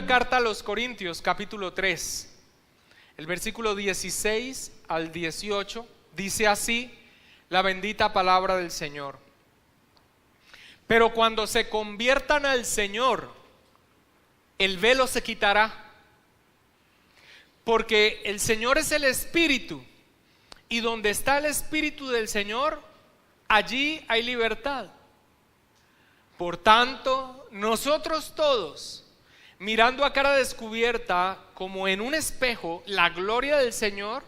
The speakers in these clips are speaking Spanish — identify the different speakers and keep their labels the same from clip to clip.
Speaker 1: Segunda carta a los Corintios, capítulo 3, el versículo 16 al 18, dice así la bendita palabra del Señor. Pero cuando se conviertan al Señor, el velo se quitará, porque el Señor es el Espíritu, y donde está el Espíritu del Señor, allí hay libertad. Por tanto, nosotros todos, mirando a cara descubierta, como en un espejo, la gloria del Señor,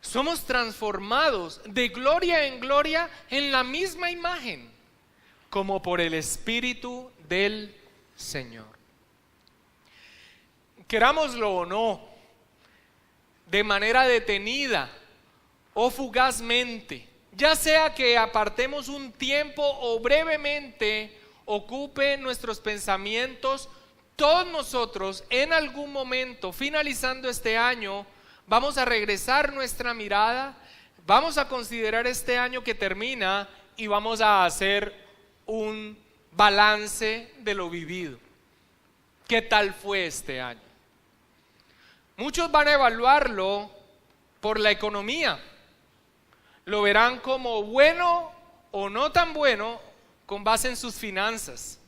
Speaker 1: somos transformados de gloria en gloria en la misma imagen, como por el Espíritu del Señor. Querámoslo o no, de manera detenida o fugazmente, ya sea que apartemos un tiempo o brevemente ocupe nuestros pensamientos, todos nosotros en algún momento, finalizando este año, vamos a regresar nuestra mirada, vamos a considerar este año que termina y vamos a hacer un balance de lo vivido. ¿Qué tal fue este año? Muchos van a evaluarlo por la economía. Lo verán como bueno o no tan bueno con base en sus finanzas.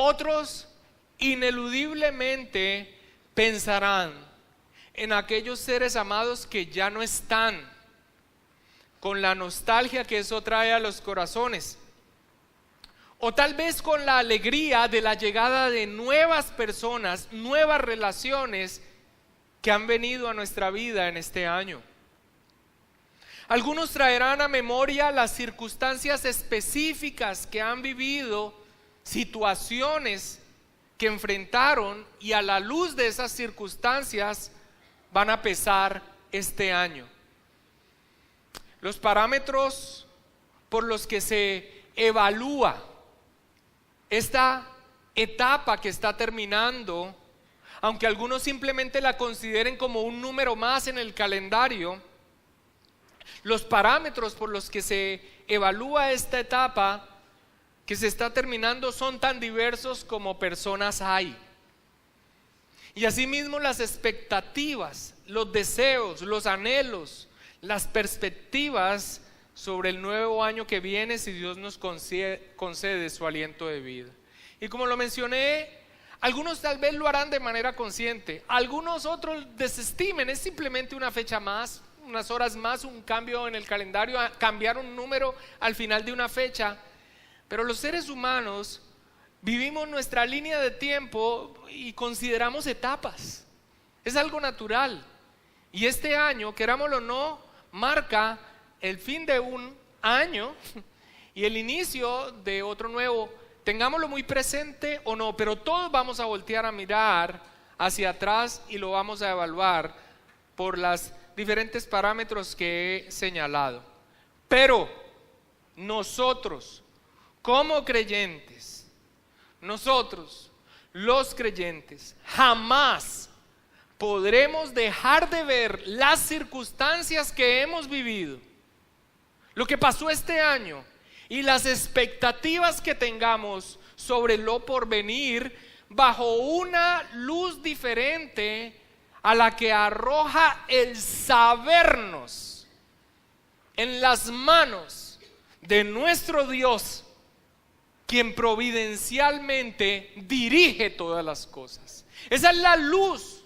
Speaker 1: Otros ineludiblemente pensarán en aquellos seres amados que ya no están, con la nostalgia que eso trae a los corazones, o tal vez con la alegría de la llegada de nuevas personas, nuevas relaciones que han venido a nuestra vida en este año. Algunos traerán a memoria las circunstancias específicas que han vivido, situaciones que enfrentaron, y a la luz de esas circunstancias van a pesar este año. Los parámetros por los que se evalúa esta etapa que está terminando, aunque algunos simplemente la consideren como un número más en el calendario, los parámetros por los que se evalúa esta etapa que se está terminando son tan diversos como personas hay. Y asimismo las expectativas, los deseos, los anhelos, las perspectivas sobre el nuevo año que viene, si Dios nos concede su aliento de vida. Y como lo mencioné, algunos tal vez lo harán de manera consciente, algunos otros desestimen, es simplemente una fecha más, unas horas más, un cambio en el calendario, cambiar un número al final de una fecha. Pero los seres humanos vivimos nuestra línea de tiempo y consideramos etapas, es algo natural. Y este año, querámoslo o no, marca el fin de un año y el inicio de otro nuevo. Tengámoslo muy presente o no, pero todos vamos a voltear a mirar hacia atrás y lo vamos a evaluar por los diferentes parámetros que he señalado. Pero nosotros, como creyentes, nosotros, los creyentes, jamás podremos dejar de ver las circunstancias que hemos vivido, lo que pasó este año y las expectativas que tengamos sobre lo porvenir bajo una luz diferente a la que arroja el sabernos en las manos de nuestro Dios, quien providencialmente dirige todas las cosas. Esa es la luz,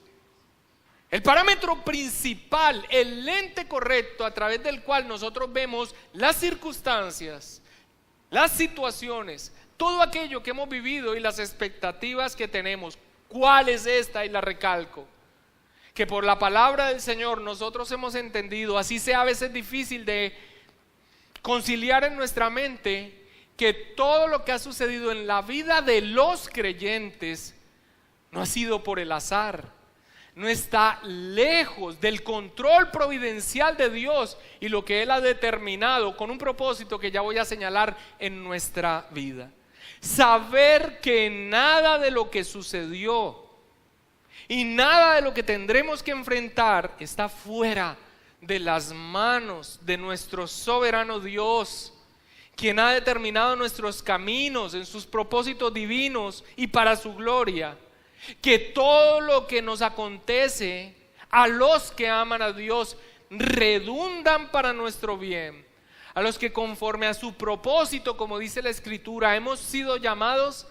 Speaker 1: el parámetro principal, el lente correcto a través del cual nosotros vemos las circunstancias, las situaciones, todo aquello que hemos vivido y las expectativas que tenemos. ¿Cuál es esta? Y la recalco, que por la palabra del Señor nosotros hemos entendido, así sea a veces difícil de conciliar en nuestra mente, que todo lo que ha sucedido en la vida de los creyentes no ha sido por el azar, no está lejos del control providencial de Dios y lo que Él ha determinado con un propósito que ya voy a señalar en nuestra vida. Saber que nada de lo que sucedió y nada de lo que tendremos que enfrentar está fuera de las manos de nuestro soberano Dios, quien ha determinado nuestros caminos en sus propósitos divinos y para su gloria, que todo lo que nos acontece a los que aman a Dios redundan para nuestro bien, a los que conforme a su propósito, como dice la Escritura, hemos sido llamados,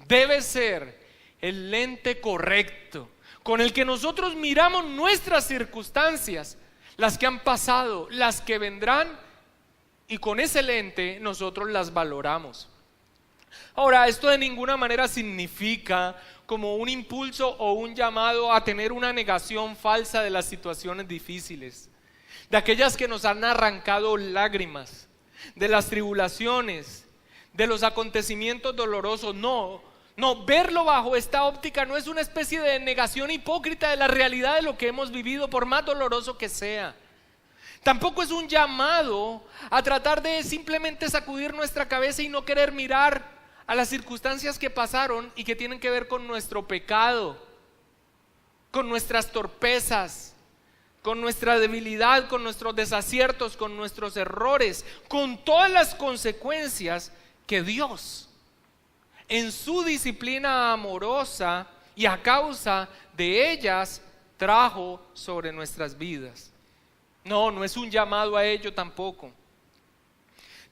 Speaker 1: debe ser el lente correcto con el que nosotros miramos nuestras circunstancias, las que han pasado, las que vendrán, y con ese lente nosotros las valoramos. Ahora, esto de ninguna manera significa como un impulso o un llamado a tener una negación falsa de las situaciones difíciles, de aquellas que nos han arrancado lágrimas, de las tribulaciones, de los acontecimientos dolorosos. No, verlo bajo esta óptica no es una especie de negación hipócrita de la realidad de lo que hemos vivido, por más doloroso que sea. Tampoco es un llamado a tratar de simplemente sacudir nuestra cabeza y no querer mirar a las circunstancias que pasaron y que tienen que ver con nuestro pecado, con nuestras torpezas, con nuestra debilidad, con nuestros desaciertos, con nuestros errores, con todas las consecuencias que Dios, en su disciplina amorosa y a causa de ellas, trajo sobre nuestras vidas. No es un llamado a ello tampoco.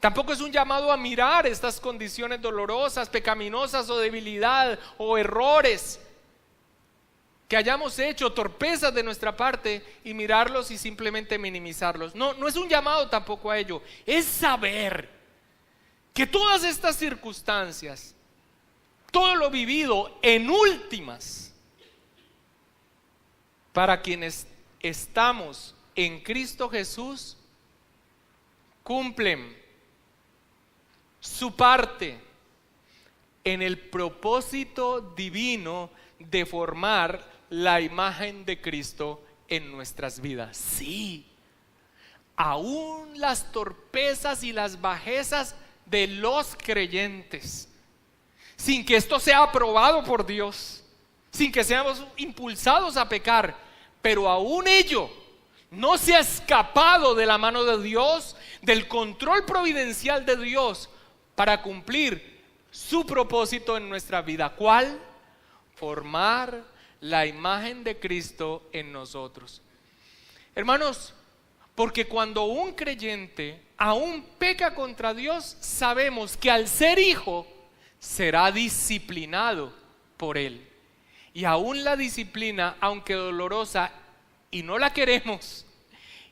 Speaker 1: Tampoco es un llamado a mirar estas condiciones dolorosas, pecaminosas o debilidad o errores que hayamos hecho, torpezas de nuestra parte, y mirarlos y simplemente minimizarlos. No es un llamado tampoco a ello. Es saber que todas estas circunstancias, todo lo vivido en últimas, para quienes estamos en Cristo Jesús, cumplen su parte en el propósito divino de formar la imagen de Cristo en nuestras vidas. Sí, aún las torpezas y las bajezas de los creyentes, sin que esto sea aprobado por Dios, sin que seamos impulsados a pecar, pero aún ello no se ha escapado de la mano de Dios, del control providencial de Dios para cumplir su propósito en nuestra vida. ¿Cuál? Formar la imagen de Cristo en nosotros. Hermanos, porque cuando un creyente aún peca contra Dios, sabemos que al ser hijo será disciplinado por Él. Y aún la disciplina, aunque dolorosa y no la queremos,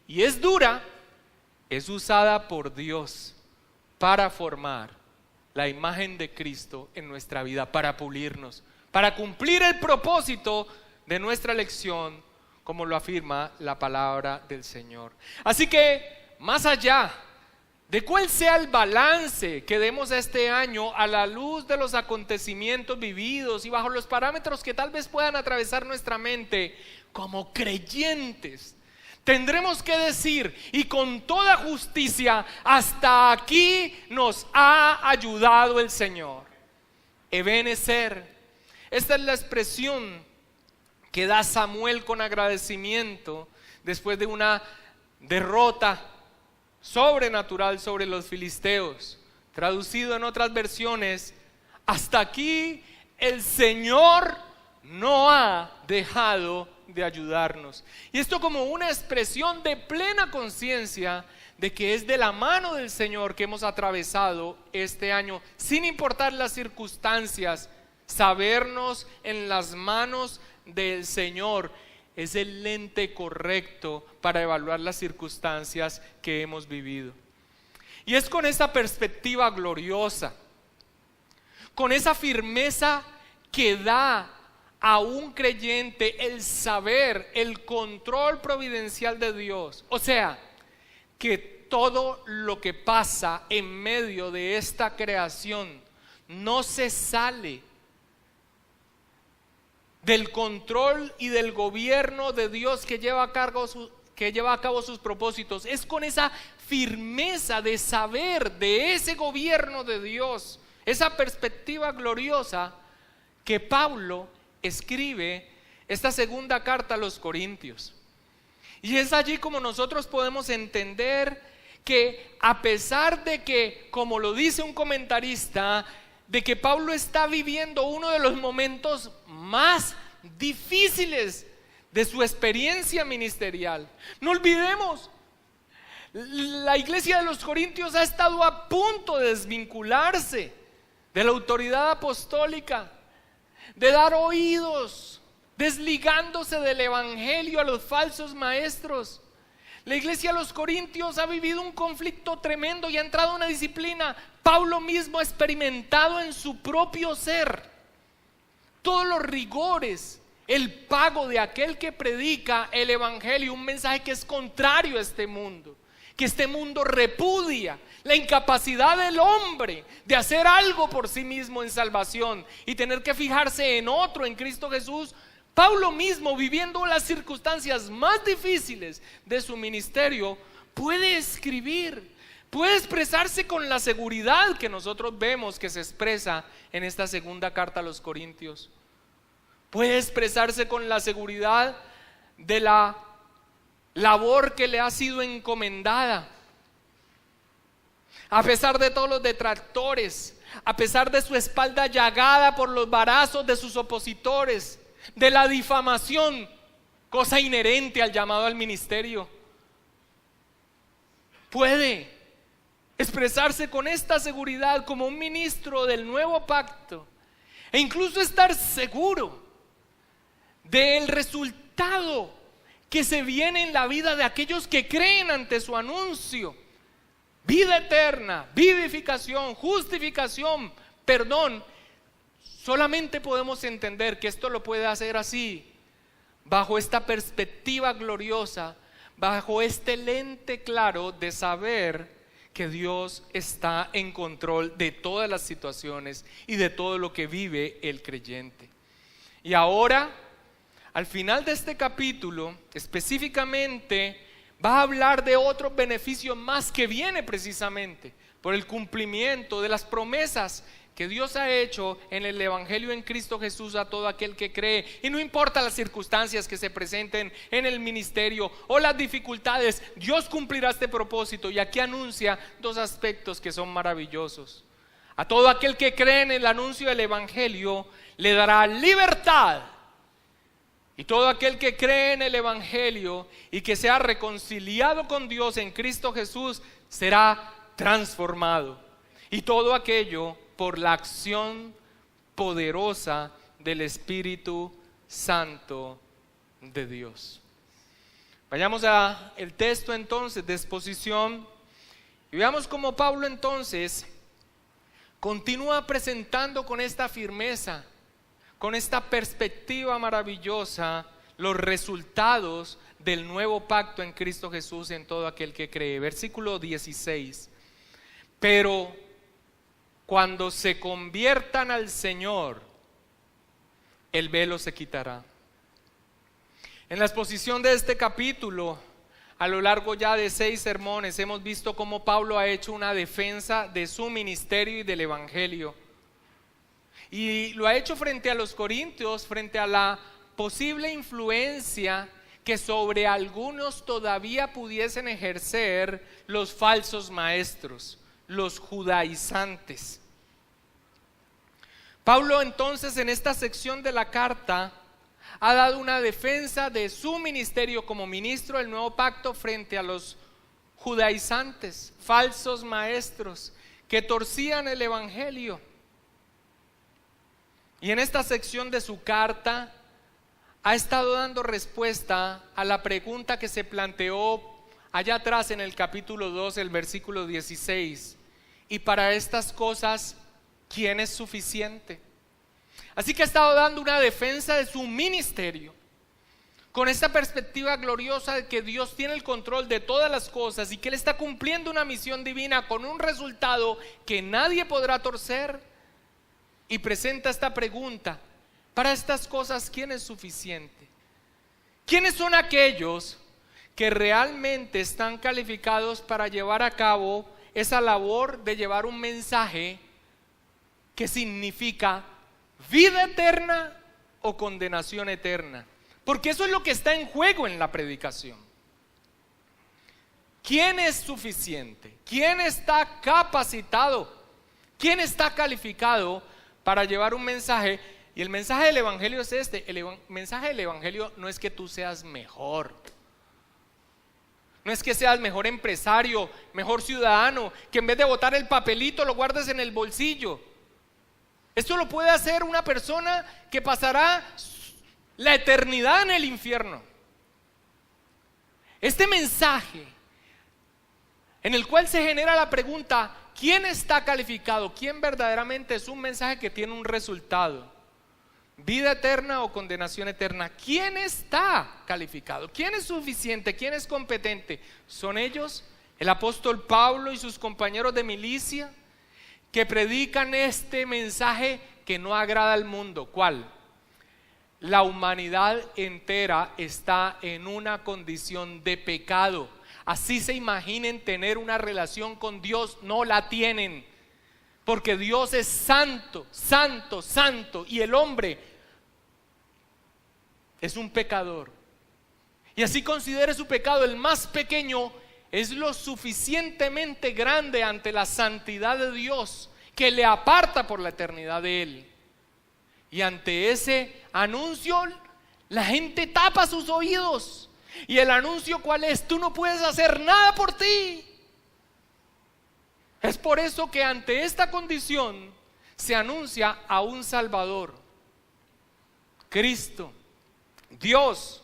Speaker 1: y es dura, es usada por Dios para formar la imagen de Cristo en nuestra vida, para pulirnos, para cumplir el propósito de nuestra elección, como lo afirma la palabra del Señor. Así que, más allá de cuál sea el balance que demos a este año a la luz de los acontecimientos vividos y bajo los parámetros que tal vez puedan atravesar nuestra mente, como creyentes tendremos que decir, y con toda justicia: hasta aquí nos ha ayudado el Señor. Ebenezer, esta es la expresión que da Samuel con agradecimiento después de una derrota sobrenatural sobre los filisteos. Traducido en otras versiones: hasta aquí el Señor no ha dejado de ayudarnos. Y esto como una expresión de plena conciencia de que es de la mano del Señor que hemos atravesado este año, sin importar las circunstancias. Sabernos en las manos del Señor es el lente correcto para evaluar las circunstancias que hemos vivido. Y es con esa perspectiva gloriosa, con esa firmeza que da a un creyente el saber, el control providencial de Dios. O sea, que todo lo que pasa en medio de esta creación no se sale del control y del gobierno de Dios que lleva a cabo sus propósitos. Es con esa firmeza de saber de ese gobierno de Dios, esa perspectiva gloriosa, que Pablo escribe esta segunda carta a los Corintios. Y es allí como nosotros podemos entender que a pesar de que, como lo dice un comentarista, de que Pablo está viviendo uno de los momentos más difíciles de su experiencia ministerial. No olvidemos, la iglesia de los Corintios ha estado a punto de desvincularse de la autoridad apostólica, de dar oídos, desligándose del evangelio a los falsos maestros. La iglesia de los Corintios ha vivido un conflicto tremendo y ha entrado en una disciplina. Pablo mismo ha experimentado en su propio ser todos los rigores, el pago de aquel que predica el evangelio, un mensaje que es contrario a este mundo, que este mundo repudia, la incapacidad del hombre de hacer algo por sí mismo en salvación y tener que fijarse en otro, en Cristo Jesús. Pablo mismo, viviendo las circunstancias más difíciles de su ministerio, puede escribir, puede expresarse con la seguridad que nosotros vemos que se expresa en esta segunda carta a los Corintios. Puede expresarse con la seguridad de la labor que le ha sido encomendada. A pesar de todos los detractores, a pesar de su espalda llagada por los varazos de sus opositores, de la difamación, cosa inherente al llamado al ministerio, puede expresarse con esta seguridad como un ministro del nuevo pacto e incluso estar seguro del resultado que se viene en la vida de aquellos que creen ante su anuncio: vida eterna, vivificación, justificación, perdón. Solamente podemos entender que esto lo puede hacer así, bajo esta perspectiva gloriosa, bajo este lente claro de saber que Dios está en control de todas las situaciones y de todo lo que vive el creyente. Y ahora, al final de este capítulo, específicamente va a hablar de otros beneficios más que viene precisamente por el cumplimiento de las promesas que Dios ha hecho en el evangelio en Cristo Jesús a todo aquel que cree. Y no importa las circunstancias que se presenten en el ministerio o las dificultades, Dios cumplirá este propósito. Y aquí anuncia dos aspectos que son maravillosos. A todo aquel que cree en el anuncio del evangelio le dará libertad. Y todo aquel que cree en el evangelio y que sea reconciliado con Dios en Cristo Jesús será transformado. Y todo aquello por la acción poderosa del Espíritu Santo de Dios. Vayamos a el texto entonces de exposición y veamos cómo Pablo entonces continúa presentando con esta firmeza, con esta perspectiva maravillosa, los resultados del nuevo pacto en Cristo Jesús en todo aquel que cree. Versículo 16. Pero cuando se conviertan al Señor, el velo se quitará. En la exposición de este capítulo, a lo largo ya de 6 sermones, hemos visto cómo Pablo ha hecho una defensa de su ministerio y del evangelio. Y lo ha hecho frente a los corintios, frente a la posible influencia que sobre algunos todavía pudiesen ejercer los falsos maestros, los judaizantes. Pablo entonces en esta sección de la carta ha dado una defensa de su ministerio como ministro del nuevo pacto frente a los judaizantes, falsos maestros que torcían el evangelio. Y en esta sección de su carta ha estado dando respuesta a la pregunta que se planteó allá atrás en el capítulo 2, el versículo 16. Y para estas cosas, ¿quién es suficiente? Así que ha estado dando una defensa de su ministerio, con esta perspectiva gloriosa de que Dios tiene el control de todas las cosas y que Él está cumpliendo una misión divina con un resultado que nadie podrá torcer. Y presenta esta pregunta: para estas cosas, ¿quién es suficiente? ¿Quiénes son aquellos que realmente están calificados para llevar a cabo esa labor de llevar un mensaje que significa vida eterna o condenación eterna? Porque eso es lo que está en juego en la predicación. ¿Quién es suficiente? ¿Quién está capacitado? ¿Quién está calificado para llevar un mensaje? Y el mensaje del Evangelio es este. El mensaje del Evangelio no es que tú seas mejor. No es que seas mejor empresario, mejor ciudadano, que en vez de botar el papelito lo guardes en el bolsillo. Esto lo puede hacer una persona que pasará la eternidad en el infierno. Este mensaje en el cual se genera la pregunta, ¿quién está calificado? ¿Quién verdaderamente es un mensaje que tiene un resultado? ¿Vida eterna o condenación eterna? ¿Quién está calificado? ¿Quién es suficiente? ¿Quién es competente? ¿Son ellos, el apóstol Pablo y sus compañeros de milicia, que predican este mensaje que no agrada al mundo? ¿Cuál? La humanidad entera está en una condición de pecado. Así se imaginen tener una relación con Dios, no la tienen. Porque Dios es santo, santo, santo, y el hombre es un pecador. Y así considere su pecado el más pequeño, es lo suficientemente grande ante la santidad de Dios que le aparta por la eternidad de Él. Y ante ese anuncio, la gente tapa sus oídos. ¿Y el anuncio cuál es? Tú no puedes hacer nada por ti. Es por eso que ante esta condición se anuncia a un Salvador, Cristo, Dios,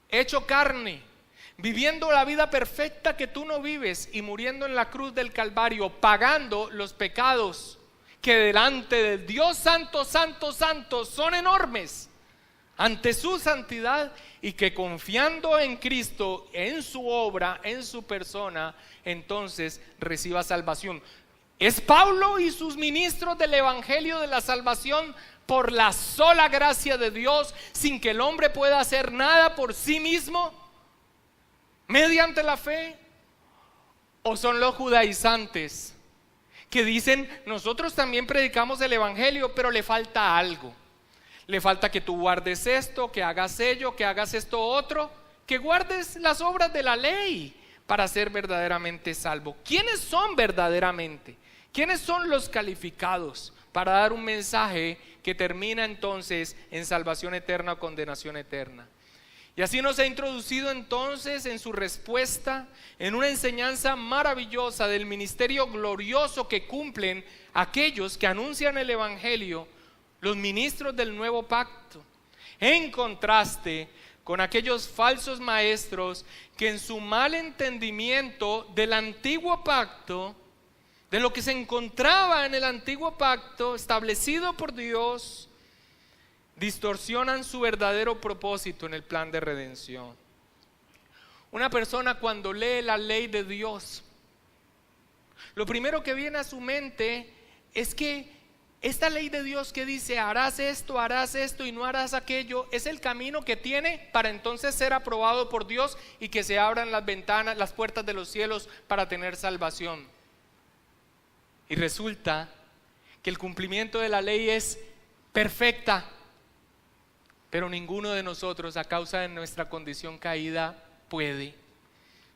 Speaker 1: hecho carne, viviendo la vida perfecta que tú no vives y muriendo en la cruz del Calvario, pagando los pecados que delante de Dios santo, santo, santo son enormes ante su santidad, y que confiando en Cristo, en su obra, en su persona, entonces reciba salvación. Es Pablo y sus ministros del Evangelio de la salvación por la sola gracia de Dios, sin que el hombre pueda hacer nada por sí mismo, mediante la fe. ¿O son los judaizantes que dicen, nosotros también predicamos el Evangelio, pero le falta algo? Le falta que tú guardes esto, que hagas ello, que hagas esto otro, que guardes las obras de la ley para ser verdaderamente salvo. ¿Quiénes son verdaderamente? ¿Quiénes son los calificados para dar un mensaje que termina entonces en salvación eterna o condenación eterna? Y así nos ha introducido entonces en su respuesta, en una enseñanza maravillosa del ministerio glorioso que cumplen aquellos que anuncian el Evangelio, los ministros del nuevo pacto, en contraste con aquellos falsos maestros que en su mal entendimiento del antiguo pacto, de lo que se encontraba en el antiguo pacto establecido por Dios, distorsionan su verdadero propósito en el plan de redención. Una persona cuando lee la ley de Dios, lo primero que viene a su mente es que esta ley de Dios que dice harás esto y no harás aquello, es el camino que tiene para entonces ser aprobado por Dios y que se abran las ventanas, las puertas de los cielos para tener salvación. Y resulta que el cumplimiento de la ley es perfecta, pero ninguno de nosotros, a causa de nuestra condición caída, puede.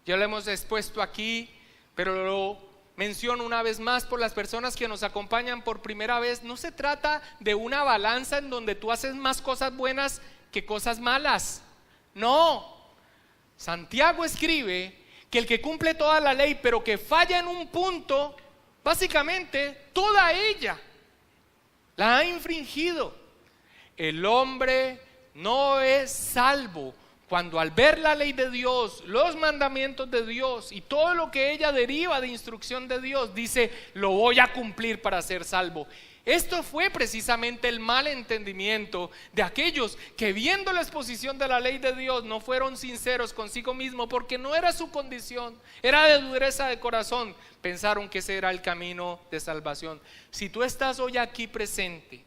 Speaker 1: Ya lo hemos expuesto aquí, pero lo menciono una vez más por las personas que nos acompañan por primera vez. No se trata de una balanza en donde tú haces más cosas buenas que cosas malas. No. Santiago escribe que el que cumple toda la ley pero que falla en un punto, básicamente toda ella la ha infringido. El hombre no es salvo cuando al ver la ley de Dios, los mandamientos de Dios y todo lo que ella deriva de instrucción de Dios, dice, lo voy a cumplir para ser salvo. Esto fue precisamente el mal entendimiento de aquellos que, viendo la exposición de la ley de Dios, no fueron sinceros consigo mismos, porque no era su condición, era de dureza de corazón. Pensaron que ese era el camino de salvación. Si tú estás hoy aquí presente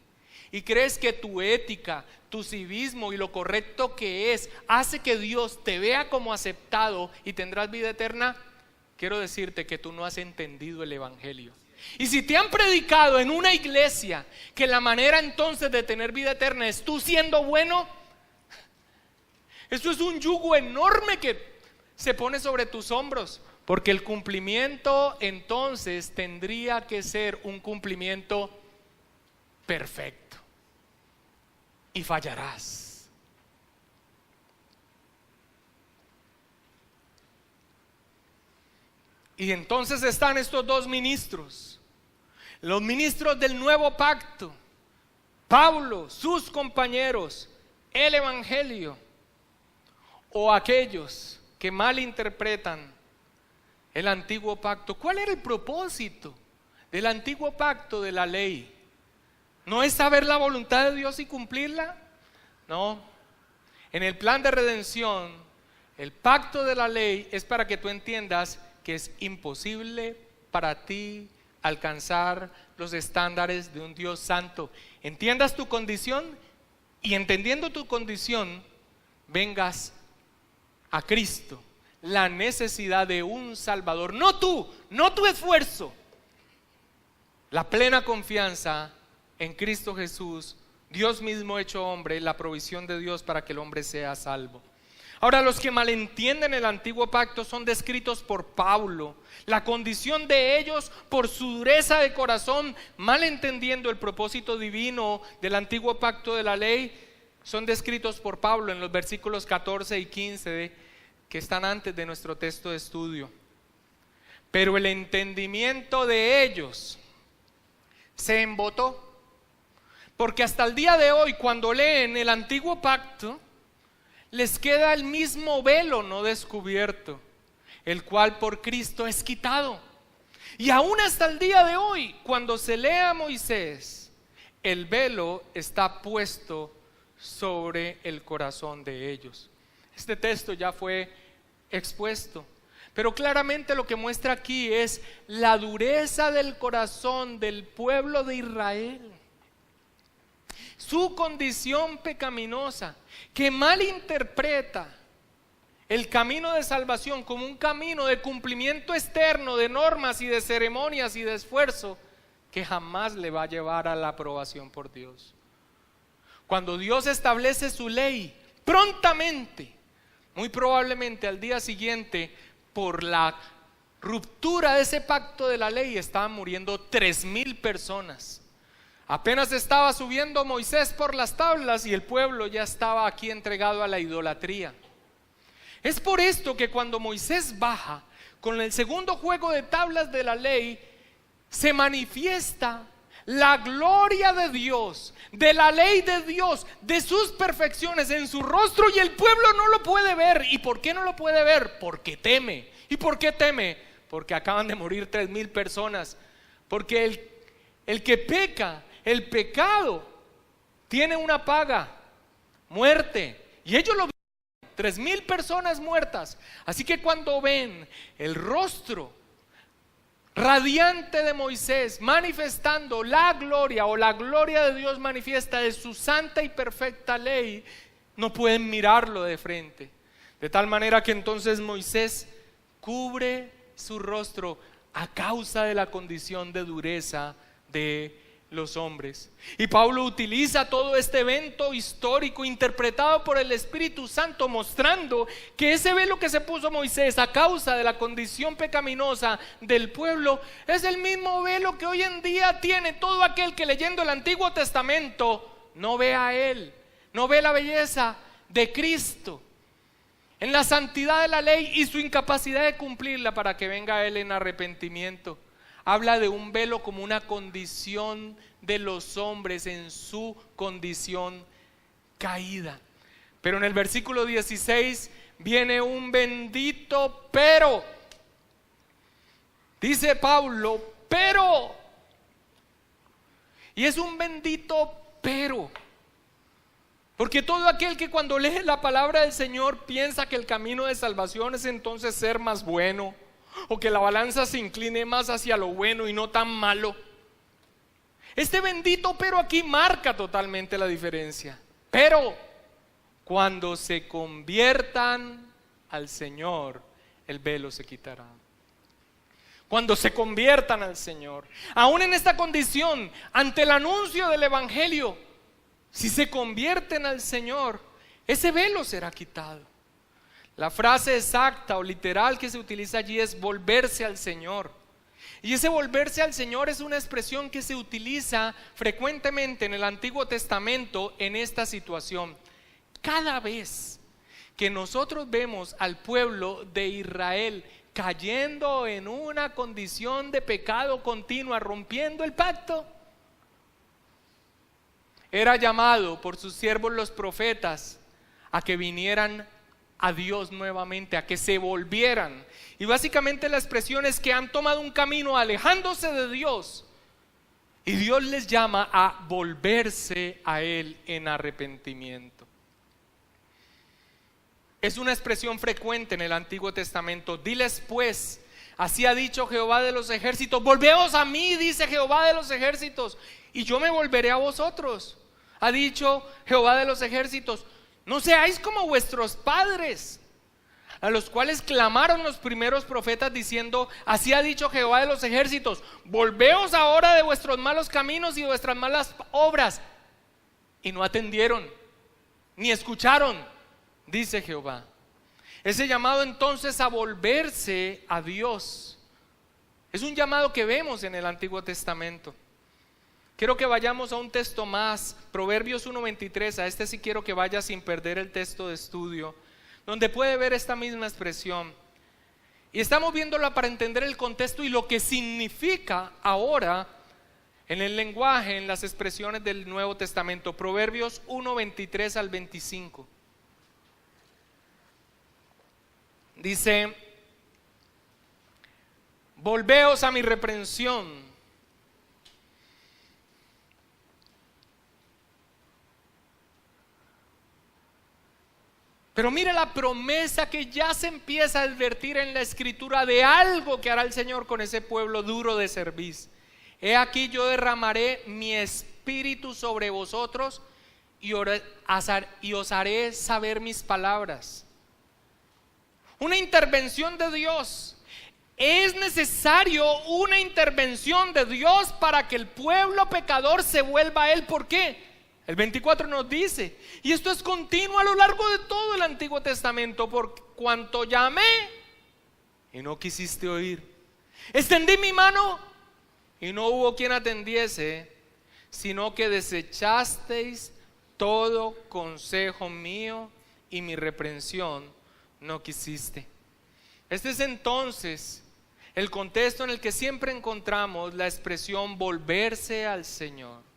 Speaker 1: y crees que tu ética, tu civismo y lo correcto que es hace que Dios te vea como aceptado y tendrás vida eterna, quiero decirte que tú no has entendido el Evangelio. Y si te han predicado en una iglesia que la manera entonces de tener vida eterna es tú siendo bueno, eso es un yugo enorme que se pone sobre tus hombros, Porque el cumplimiento entonces tendría que ser un cumplimiento perfecto. Y fallarás. Y entonces están estos dos ministros, los ministros del nuevo pacto, Pablo, sus compañeros, el evangelio, o aquellos que malinterpretan el antiguo pacto. ¿Cuál era el propósito del antiguo pacto de la ley? ¿No es saber la voluntad de Dios y cumplirla? No. En el plan de redención, el pacto de la ley es para que tú entiendas que es imposible para ti alcanzar los estándares de un Dios santo. Entiendas tu condición y entendiendo tu condición, vengas a Cristo, la necesidad de un Salvador, no tú, no tu esfuerzo, la plena confianza en Cristo Jesús, Dios mismo hecho hombre, la provisión de Dios para que el hombre sea salvo. Ahora, los que malentienden el antiguo pacto son descritos por Pablo. La condición de ellos por su dureza de corazón, malentendiendo el propósito divino del antiguo pacto de la ley, son descritos por Pablo en los versículos 14 y 15 que están antes de nuestro texto de estudio. Pero el entendimiento de ellos se embotó, porque hasta el día de hoy, cuando leen el antiguo pacto, les queda el mismo velo no descubierto, el cual por Cristo es quitado. Y aún hasta el día de hoy, cuando se lee a Moisés, el velo está puesto sobre el corazón de ellos. Este texto ya fue expuesto, pero claramente lo que muestra aquí es la dureza del corazón del pueblo de Israel, su condición pecaminosa, que malinterpreta el camino de salvación como un camino de cumplimiento externo de normas y de ceremonias y de esfuerzo que jamás le va a llevar a la aprobación por Dios. Cuando Dios establece su ley, prontamente, muy probablemente al día siguiente, por la ruptura de ese pacto de la ley, estaban muriendo 3,000 personas. Apenas estaba subiendo Moisés por las tablas y el pueblo ya estaba aquí entregado a la idolatría. Es por esto que cuando Moisés baja con el segundo juego de tablas de la ley, se manifiesta la gloria de Dios, de la ley de Dios, de sus perfecciones en su rostro, y el pueblo no lo puede ver. ¿Y por qué no lo puede ver? Porque teme. ¿Y por qué teme? Porque acaban de morir 3,000 personas. Porque el que peca, el pecado tiene una paga, muerte, y ellos lo ven, 3,000 personas muertas. Así que cuando ven el rostro radiante de Moisés manifestando la gloria, o la gloria de Dios manifiesta de su santa y perfecta ley, no pueden mirarlo de frente. De tal manera que entonces Moisés cubre su rostro a causa de la condición de dureza de los hombres. Y Pablo utiliza todo este evento histórico interpretado por el Espíritu Santo, mostrando que ese velo que se puso Moisés a causa de la condición pecaminosa del pueblo es el mismo velo que hoy en día tiene todo aquel que, leyendo el Antiguo Testamento, no ve a Él, no ve la belleza de Cristo en la santidad de la ley y su incapacidad de cumplirla para que venga a Él en arrepentimiento. Habla de un velo como una condición de los hombres en su condición caída. Pero en el versículo 16 viene un bendito pero. Dice Pablo, pero. Y es un bendito pero. Porque todo aquel que cuando lee la palabra del Señor piensa que el camino de salvación es entonces ser más bueno, o que la balanza se incline más hacia lo bueno y no tan malo. Este bendito pero aquí marca totalmente la diferencia. Pero cuando se conviertan al Señor, el velo se quitará. Cuando se conviertan al Señor, aún en esta condición, ante el anuncio del evangelio, si se convierten al Señor, ese velo será quitado. La frase exacta o literal que se utiliza allí es volverse al Señor. Y ese volverse al Señor es una expresión que se utiliza frecuentemente en el Antiguo Testamento en esta situación. Cada vez que nosotros vemos al pueblo de Israel cayendo en una condición de pecado continua, rompiendo el pacto, era llamado por sus siervos los profetas a que vinieran a Dios nuevamente, a que se volvieran. Y básicamente la expresión es que han tomado un camino alejándose de Dios, y Dios les llama a volverse a Él en arrepentimiento. Es una expresión frecuente en el Antiguo Testamento. Diles pues, así ha dicho Jehová de los ejércitos, volveos a mí, dice Jehová de los ejércitos, y yo me volveré a vosotros. Ha dicho Jehová de los ejércitos, no seáis como vuestros padres, a los cuales clamaron los primeros profetas diciendo, así ha dicho Jehová de los ejércitos, volveos ahora de vuestros malos caminos y de vuestras malas obras. Y no atendieron, ni escucharon, dice Jehová. Ese llamado entonces a volverse a Dios es un llamado que vemos en el Antiguo Testamento. Quiero que vayamos a un texto más, Proverbios 1:23, a este sí quiero que vaya sin perder el texto de estudio, donde puede ver esta misma expresión. Y estamos viéndola para entender el contexto y lo que significa ahora en el lenguaje, en las expresiones del Nuevo Testamento. Proverbios 1:23 al 25. Dice, volveos a mi reprensión. Pero mire la promesa que ya se empieza a advertir en la Escritura de algo que hará el Señor con ese pueblo duro de cerviz. He aquí yo derramaré mi espíritu sobre vosotros y os haré saber mis palabras. Una intervención de Dios. Es necesario una intervención de Dios para que el pueblo pecador se vuelva a Él. ¿Por qué? El 24 nos dice, y esto es continuo a lo largo de todo el Antiguo Testamento, por cuanto llamé y no quisiste oír, extendí mi mano y no hubo quien atendiese, sino que desechasteis todo consejo mío y mi reprensión no quisiste. Este es entonces el contexto en el que siempre encontramos la expresión volverse al Señor.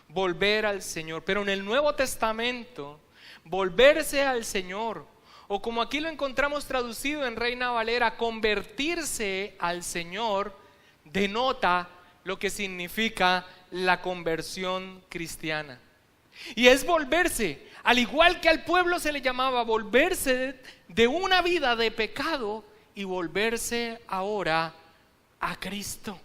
Speaker 1: Volver al Señor. Pero en el Nuevo Testamento, volverse al Señor, o como aquí lo encontramos traducido en Reina Valera, convertirse al Señor, denota lo que significa la conversión cristiana. Y es volverse, al igual que al pueblo se le llamaba, volverse de una vida de pecado y volverse ahora a Cristo.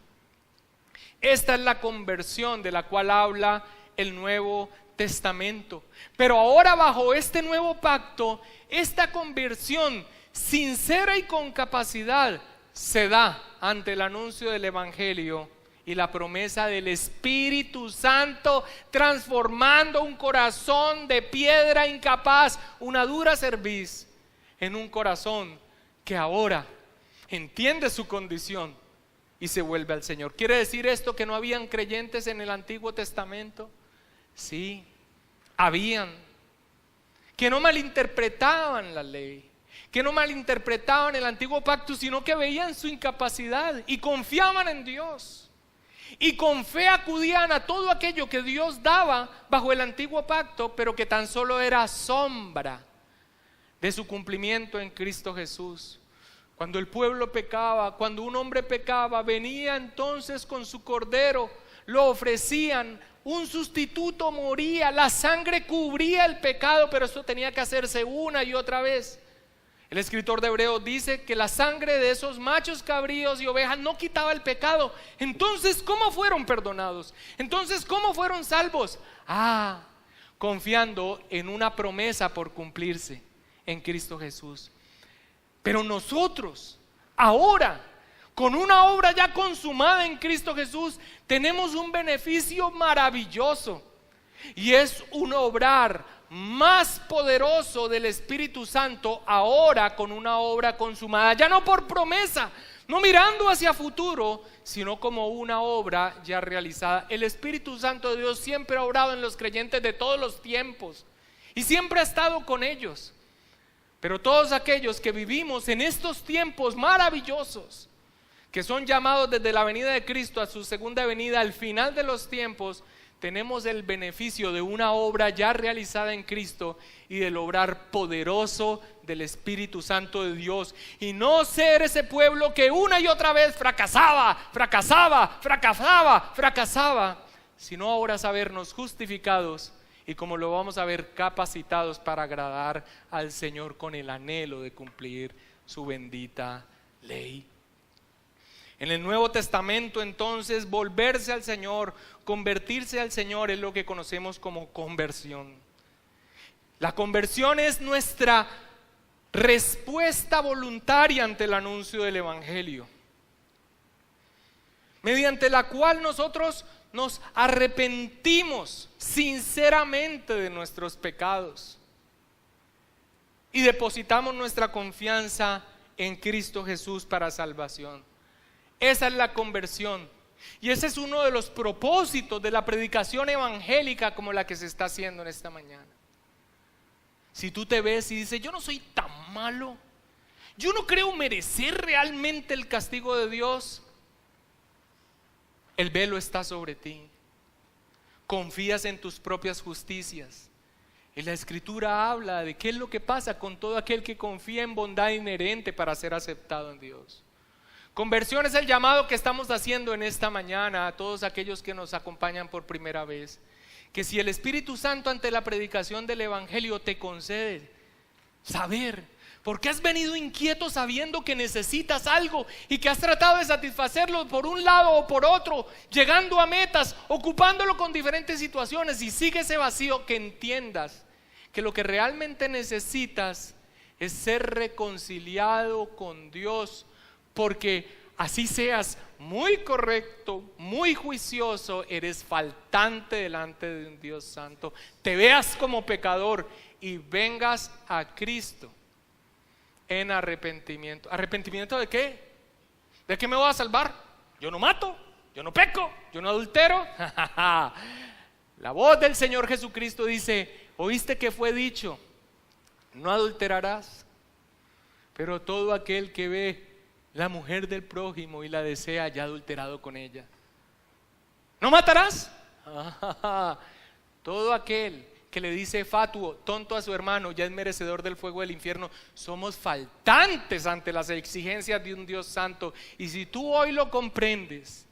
Speaker 1: Esta es la conversión de la cual habla el Nuevo Testamento. Pero ahora bajo este nuevo pacto, esta conversión sincera y con capacidad se da ante el anuncio del Evangelio y la promesa del Espíritu Santo transformando un corazón de piedra incapaz, una dura cerviz, en un corazón que ahora entiende su condición y se vuelve al Señor. ¿Quiere decir esto que no habían creyentes en el Antiguo Testamento? Sí, habían, que no malinterpretaban la ley, que no malinterpretaban el antiguo pacto, sino que veían su incapacidad y confiaban en Dios. Y con fe acudían a todo aquello que Dios daba bajo el antiguo pacto, pero que tan solo era sombra de su cumplimiento en Cristo Jesús. Cuando el pueblo pecaba, cuando un hombre pecaba, venía entonces con su cordero, lo ofrecían, un sustituto moría, la sangre cubría el pecado, pero esto tenía que hacerse una y otra vez. El escritor de Hebreos dice que la sangre de esos machos cabríos y ovejas no quitaba el pecado. Entonces, ¿cómo fueron perdonados? Entonces, ¿cómo fueron salvos? Confiando en una promesa por cumplirse en Cristo Jesús. Pero nosotros, ahora, con una obra ya consumada en Cristo Jesús, tenemos un beneficio maravilloso, y es un obrar más poderoso del Espíritu Santo ahora con una obra consumada, ya no por promesa, no mirando hacia futuro, sino como una obra ya realizada. El Espíritu Santo de Dios siempre ha obrado en los creyentes de todos los tiempos y siempre ha estado con ellos. Pero todos aquellos que vivimos en estos tiempos maravillosos, que son llamados desde la venida de Cristo a su segunda venida, al final de los tiempos, tenemos el beneficio de una obra ya realizada en Cristo y del obrar poderoso del Espíritu Santo de Dios, y no ser ese pueblo que una y otra vez fracasaba, sino ahora sabernos justificados y, como lo vamos a ver, capacitados para agradar al Señor con el anhelo de cumplir su bendita ley. En el Nuevo Testamento, entonces, volverse al Señor, convertirse al Señor, es lo que conocemos como conversión. La conversión es nuestra respuesta voluntaria ante el anuncio del Evangelio, mediante la cual nosotros nos arrepentimos sinceramente de nuestros pecados y depositamos nuestra confianza en Cristo Jesús para salvación. Esa es la conversión, y ese es uno de los propósitos de la predicación evangélica como la que se está haciendo en esta mañana. Si tú te ves y dices: yo no soy tan malo, yo no creo merecer realmente el castigo de Dios, el velo está sobre ti. Confías en tus propias justicias. Y la Escritura habla de qué es lo que pasa con todo aquel que confía en bondad inherente para ser aceptado en Dios. Conversión es el llamado que estamos haciendo en esta mañana a todos aquellos que nos acompañan por primera vez. Que si el Espíritu Santo, ante la predicación del Evangelio, te concede saber por qué has venido inquieto sabiendo que necesitas algo y que has tratado de satisfacerlo por un lado o por otro, llegando a metas, ocupándolo con diferentes situaciones, y sigue ese vacío, que entiendas que lo que realmente necesitas es ser reconciliado con Dios, porque así seas muy correcto, muy juicioso, eres faltante delante de un Dios santo. Te veas como pecador y vengas a Cristo en arrepentimiento. ¿Arrepentimiento de qué? ¿De qué me voy a salvar? Yo no mato, yo no peco, yo no adultero. La voz del Señor Jesucristo dice: oíste que fue dicho, no adulterarás. Pero todo aquel que ve la mujer del prójimo y la desea, ya adulterado con ella. ¿No matarás? Todo aquel que le dice fatuo, tonto a su hermano, ya es merecedor del fuego del infierno. Somos faltantes ante las exigencias de un Dios santo. Y si tú hoy lo comprendes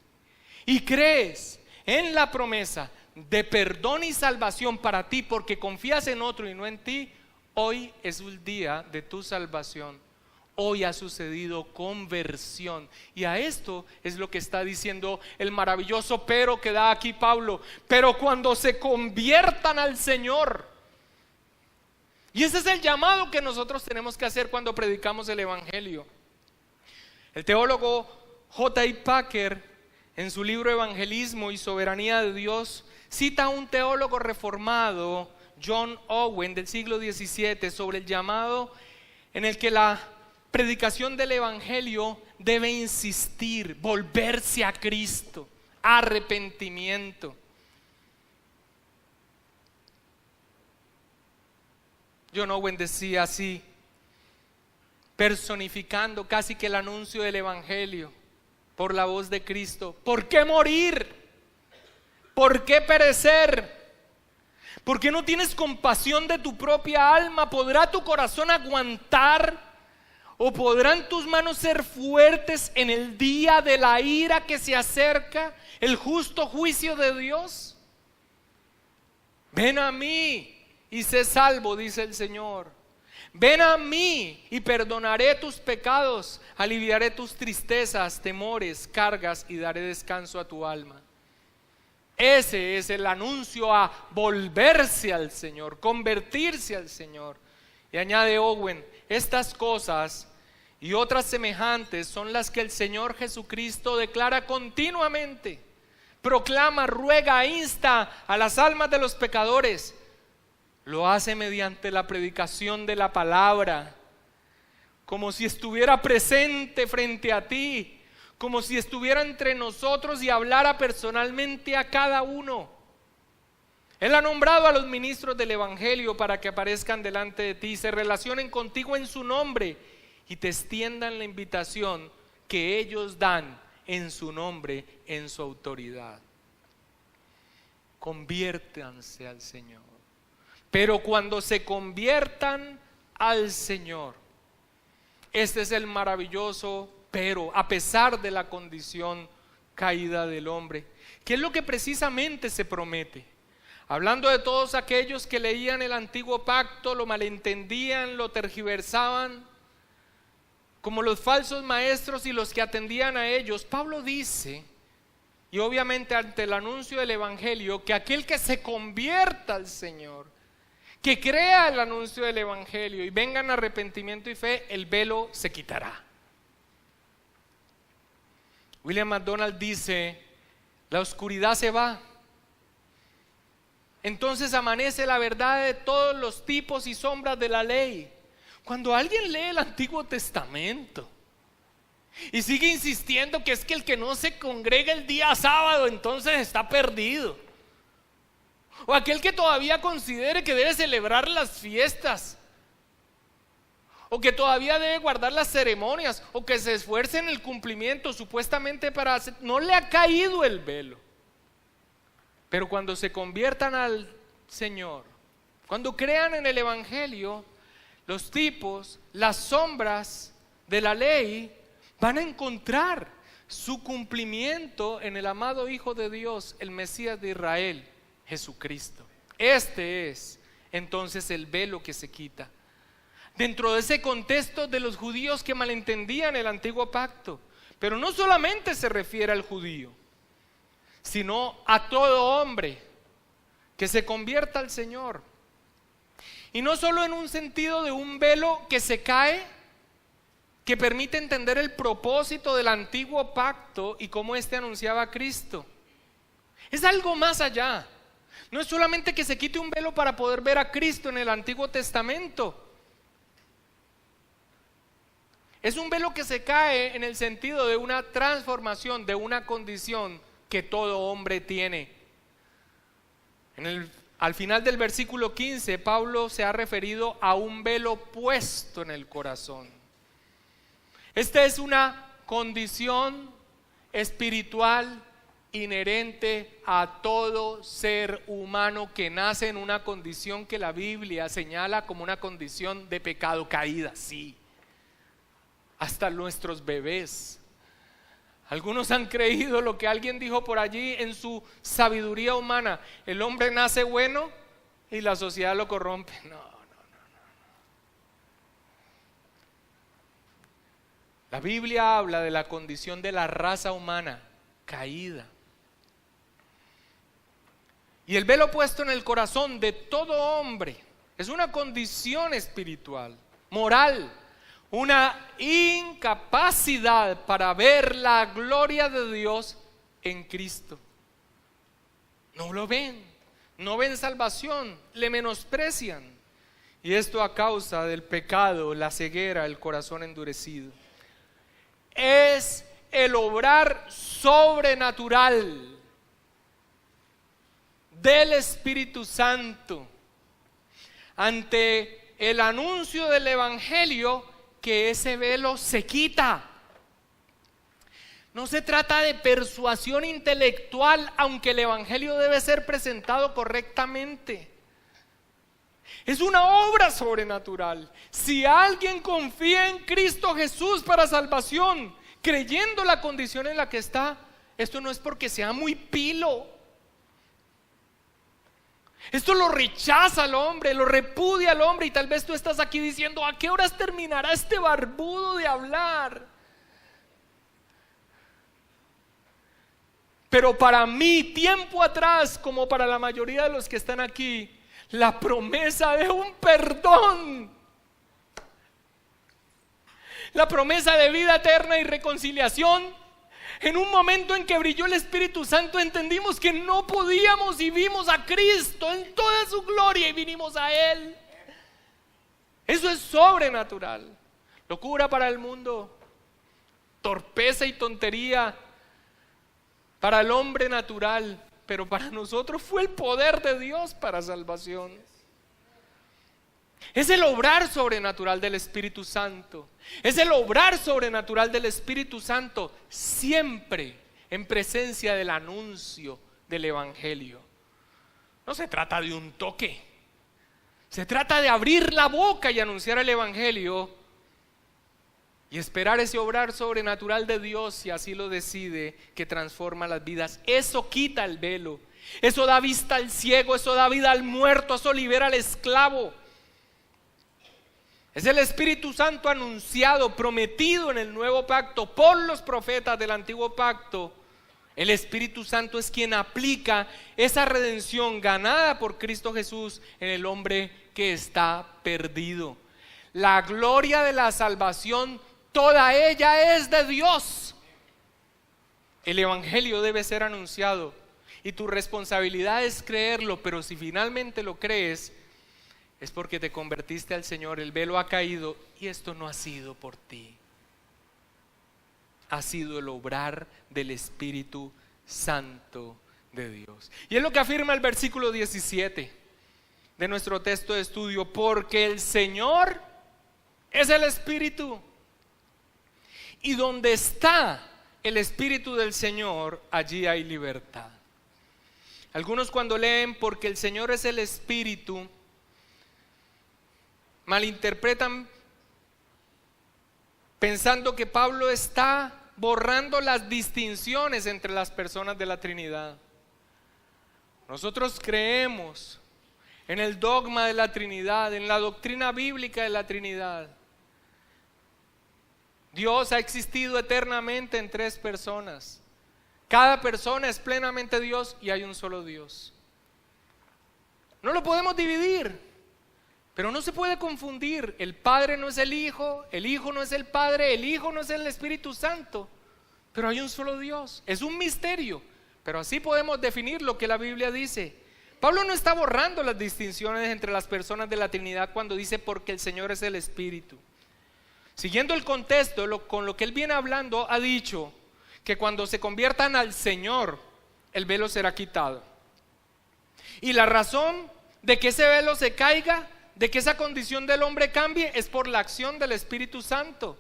Speaker 1: y crees en la promesa de perdón y salvación para ti, porque confías en otro y no en ti, hoy es el día de tu salvación. Hoy ha sucedido conversión, y a esto es lo que está diciendo el maravilloso pero que da aquí Pablo: pero cuando se conviertan al Señor. Y ese es el llamado que nosotros tenemos que hacer cuando predicamos el Evangelio. El teólogo J.I. Packer, en su libro Evangelismo y Soberanía de Dios, cita a un teólogo reformado, John Owen, del siglo XVII, sobre el llamado en el que la predicación del Evangelio debe insistir: volverse a Cristo, arrepentimiento. John Owen decía así, personificando casi que el anuncio del Evangelio por la voz de Cristo: ¿por qué morir? ¿Por qué perecer? ¿Por qué no tienes compasión de tu propia alma? ¿Podrá tu corazón aguantar? ¿O podrán tus manos ser fuertes en el día de la ira que se acerca, el justo juicio de Dios? Ven a mí y sé salvo, dice el Señor. Ven a mí y perdonaré tus pecados, aliviaré tus tristezas, temores, cargas, y daré descanso a tu alma. Ese es el anuncio a volverse al Señor, convertirse al Señor. Y añade Owen: estas cosas y otras semejantes son las que el Señor Jesucristo declara continuamente, proclama, ruega, insta a las almas de los pecadores. lo hace mediante la predicación de la palabra, como si estuviera presente frente a ti, como si estuviera entre nosotros y hablara personalmente a cada uno. Él ha nombrado a los ministros del Evangelio para que aparezcan delante de ti, se relacionen contigo en su nombre y te extiendan la invitación que ellos dan en su nombre, en su autoridad. Conviértanse al Señor. Pero cuando se conviertan al Señor, este es el maravilloso pero, a pesar de la condición caída del hombre, ¿qué es lo que precisamente se promete? Hablando de todos aquellos que leían el antiguo pacto, lo malentendían, lo tergiversaban, como los falsos maestros y los que atendían a ellos, Pablo dice, y obviamente ante el anuncio del Evangelio, que aquel que se convierta al Señor, que crea el anuncio del Evangelio y venga en arrepentimiento y fe, el velo se quitará. William MacDonald dice, la oscuridad se va, entonces amanece la verdad de todos los tipos y sombras de la ley. Cuando alguien lee el Antiguo Testamento y sigue insistiendo que es que el que no se congrega el día sábado entonces está perdido, o aquel que todavía considere que debe celebrar las fiestas, o que todavía debe guardar las ceremonias, o que se esfuerce en el cumplimiento supuestamente para hacer, no le ha caído el velo. Pero cuando se conviertan al Señor, cuando crean en el Evangelio, los tipos, las sombras de la ley van a encontrar su cumplimiento en el amado Hijo de Dios, el Mesías de Israel, Jesucristo. Este es entonces el velo que se quita. Dentro de ese contexto de los judíos que malentendían el antiguo pacto, pero no solamente se refiere al judío, sino a todo hombre que se convierta al Señor. Y no solo en un sentido de un velo que se cae, que permite entender el propósito del antiguo pacto y cómo éste anunciaba a Cristo. Es algo más allá. No es solamente que se quite un velo para poder ver a Cristo en el Antiguo Testamento. Es un velo que se cae en el sentido de una transformación, de una condición que todo hombre tiene. Al final del versículo 15, Pablo se ha referido a un velo puesto en el corazón. Esta es una condición espiritual inherente a todo ser humano que nace en una condición que la Biblia señala como una condición de pecado caída, sí. Hasta nuestros bebés. Algunos han creído lo que alguien dijo por allí en su sabiduría humana: el hombre nace bueno y la sociedad lo corrompe. No. La Biblia habla de la condición de la raza humana caída. Y el velo puesto en el corazón de todo hombre es una condición espiritual, moral, una incapacidad para ver la gloria de Dios en Cristo. No lo ven, no ven salvación, le menosprecian. Y esto a causa del pecado, la ceguera, el corazón endurecido. Es el obrar sobrenatural del Espíritu Santo ante el anuncio del Evangelio que ese velo se quita. No se trata de persuasión intelectual, aunque el Evangelio debe ser presentado correctamente. Es una obra sobrenatural. Si alguien confía en Cristo Jesús para salvación, creyendo la condición en la que está, esto no es porque sea muy pilo. Esto lo rechaza al hombre, lo repudia al hombre. Y tal vez tú estás aquí diciendo: ¿a qué horas terminará este barbudo de hablar? Pero para mí, tiempo atrás, como para la mayoría de los que están aquí, la promesa de un perdón, la promesa de vida eterna y reconciliación, En un momento en que brilló el Espíritu Santo, entendimos que no podíamos y vimos a Cristo en toda su gloria y vinimos a Él. Eso es sobrenatural. Locura para el mundo, torpeza y tontería para el hombre natural, pero para nosotros fue el poder de Dios para salvación. Es el obrar sobrenatural del Espíritu Santo. Es el obrar sobrenatural del Espíritu Santo siempre en presencia del anuncio del Evangelio. No se trata de un toque. Se trata de abrir la boca y anunciar el Evangelio y esperar ese obrar sobrenatural de Dios, si así lo decide, que transforma las vidas. Eso quita el velo. Eso da vista al ciego. Eso da vida al muerto. Eso libera al esclavo. Es el Espíritu Santo anunciado, prometido en el nuevo pacto por los profetas del antiguo pacto. El Espíritu Santo es quien aplica esa redención ganada por Cristo Jesús en el hombre que está perdido. La gloria de la salvación, toda ella es de Dios. El Evangelio debe ser anunciado y tu responsabilidad es creerlo, pero si finalmente lo crees, es porque te convertiste al Señor, el velo ha caído y esto no ha sido por ti. Ha sido el obrar del Espíritu Santo de Dios. Y es lo que afirma el versículo 17 de nuestro texto de estudio: porque el Señor es el Espíritu, y donde está el Espíritu del Señor, allí hay libertad. Algunos, cuando leen porque el Señor es el Espíritu, malinterpretan pensando que Pablo está borrando las distinciones entre las personas de la Trinidad. Nosotros creemos en el dogma de la Trinidad, en la doctrina bíblica de la Trinidad. Dios ha existido eternamente en tres personas. Cada persona es plenamente Dios y hay un solo Dios. No lo podemos dividir. Pero no se puede confundir. El Padre no es el Hijo no es el Padre, el Hijo no es el Espíritu Santo. Pero hay un solo Dios. Es un misterio, pero así podemos definir lo que la Biblia dice. Pablo no está borrando las distinciones entre las personas de la Trinidad cuando dice porque el Señor es el Espíritu. Siguiendo el contexto, con lo que él viene hablando, ha dicho que cuando se conviertan al Señor, el velo será quitado. Y la razón de que ese velo se caiga, de que esa condición del hombre cambie, es por la acción del Espíritu Santo.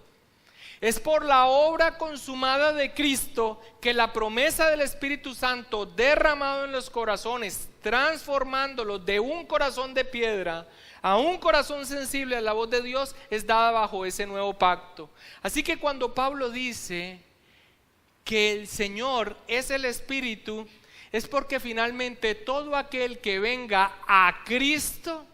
Speaker 1: Es por la obra consumada de Cristo que la promesa del Espíritu Santo derramado en los corazones, transformándolos de un corazón de piedra a un corazón sensible a la voz de Dios, es dada bajo ese nuevo pacto. Así que cuando Pablo dice que el Señor es el Espíritu, es porque finalmente todo aquel que venga a Cristo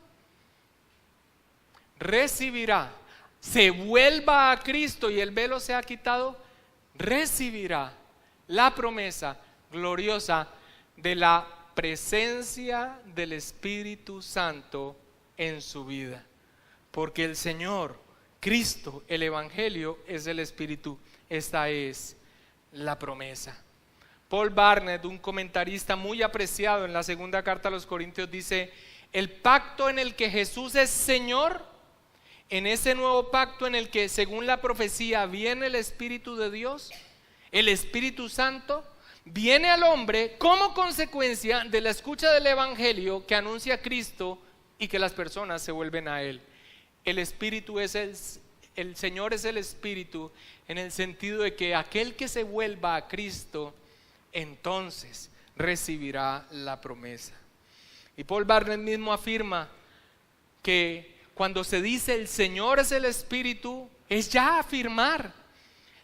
Speaker 1: recibirá, se vuelva a Cristo y el velo se ha quitado, recibirá la promesa gloriosa de la presencia del Espíritu Santo en su vida. Porque el Señor, Cristo, el Evangelio es el Espíritu. Esta es la promesa. Paul Barnett, un comentarista muy apreciado en la segunda carta a los Corintios, dice: el pacto en el que Jesús es Señor, en ese nuevo pacto en el que según la profecía viene el Espíritu de Dios, el Espíritu Santo viene al hombre como consecuencia de la escucha del Evangelio que anuncia a Cristo y que las personas se vuelven a Él. El Espíritu es el Señor es el Espíritu en el sentido de que aquel que se vuelva a Cristo entonces recibirá la promesa. Y Paul Barnett mismo afirma que cuando se dice el Señor es el Espíritu, es ya afirmar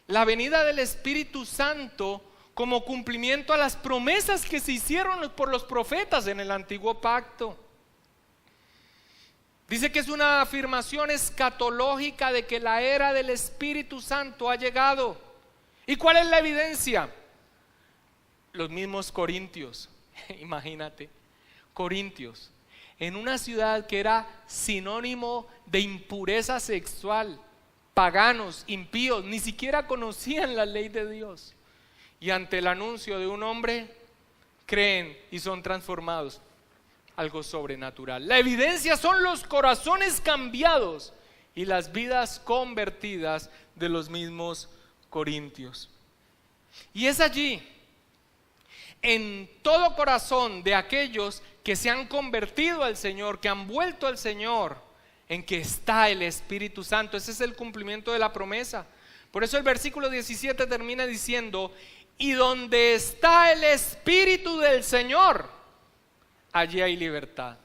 Speaker 1: la venida del Espíritu Santo como cumplimiento a las promesas que se hicieron por los profetas en el antiguo pacto. Dice que es una afirmación escatológica de que la era del Espíritu Santo ha llegado. ¿Y cuál es la evidencia? Los mismos corintios. Imagínate, Corintios, en una ciudad que era sinónimo de impureza sexual, paganos, impíos, ni siquiera conocían la ley de Dios. y ante el anuncio de un hombre creen y son transformados. Algo sobrenatural. La evidencia son los corazones cambiados y las vidas convertidas de los mismos corintios. Y es allí, en todo corazón de aquellos que se han convertido al Señor, que han vuelto al Señor, en que está el Espíritu Santo. Ese es el cumplimiento de la promesa. Por eso el versículo 17 termina diciendo: y donde está el Espíritu del Señor, allí hay libertad.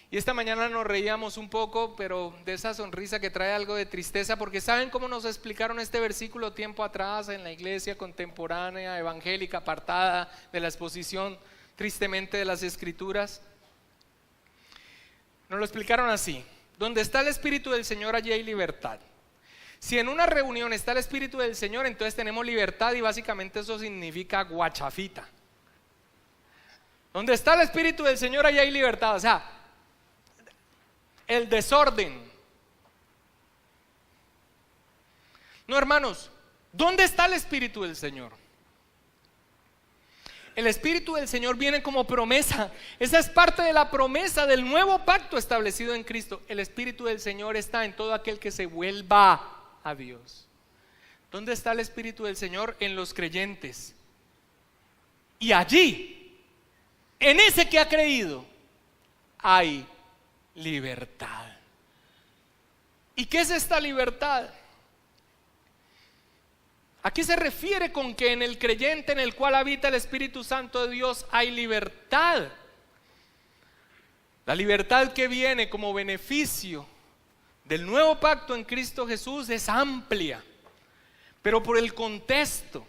Speaker 1: Y esta mañana nos reíamos un poco, pero de esa sonrisa que trae algo de tristeza, porque ¿saben cómo nos explicaron este versículo tiempo atrás en la iglesia contemporánea, evangélica, apartada de la exposición tristemente de las Escrituras? Nos lo explicaron así: donde está el Espíritu del Señor, allí hay libertad. Si en una reunión está el Espíritu del Señor, entonces tenemos libertad, y básicamente eso significa guachafita. Donde está el Espíritu del Señor, allí hay libertad. O sea, el desorden. No, hermanos, ¿dónde está el Espíritu del Señor? El Espíritu del Señor viene como promesa. Esa es parte de la promesa del nuevo pacto establecido en Cristo. El Espíritu del Señor está en todo aquel que se vuelva a Dios. ¿Dónde está el Espíritu del Señor? En los creyentes. Y allí, en ese que ha creído, hay libertad. ¿Y qué es esta libertad? ¿A qué se refiere con que en el creyente en el cual habita el Espíritu Santo de Dios hay libertad? La libertad que viene como beneficio del nuevo pacto en Cristo Jesús es amplia, pero por el contexto,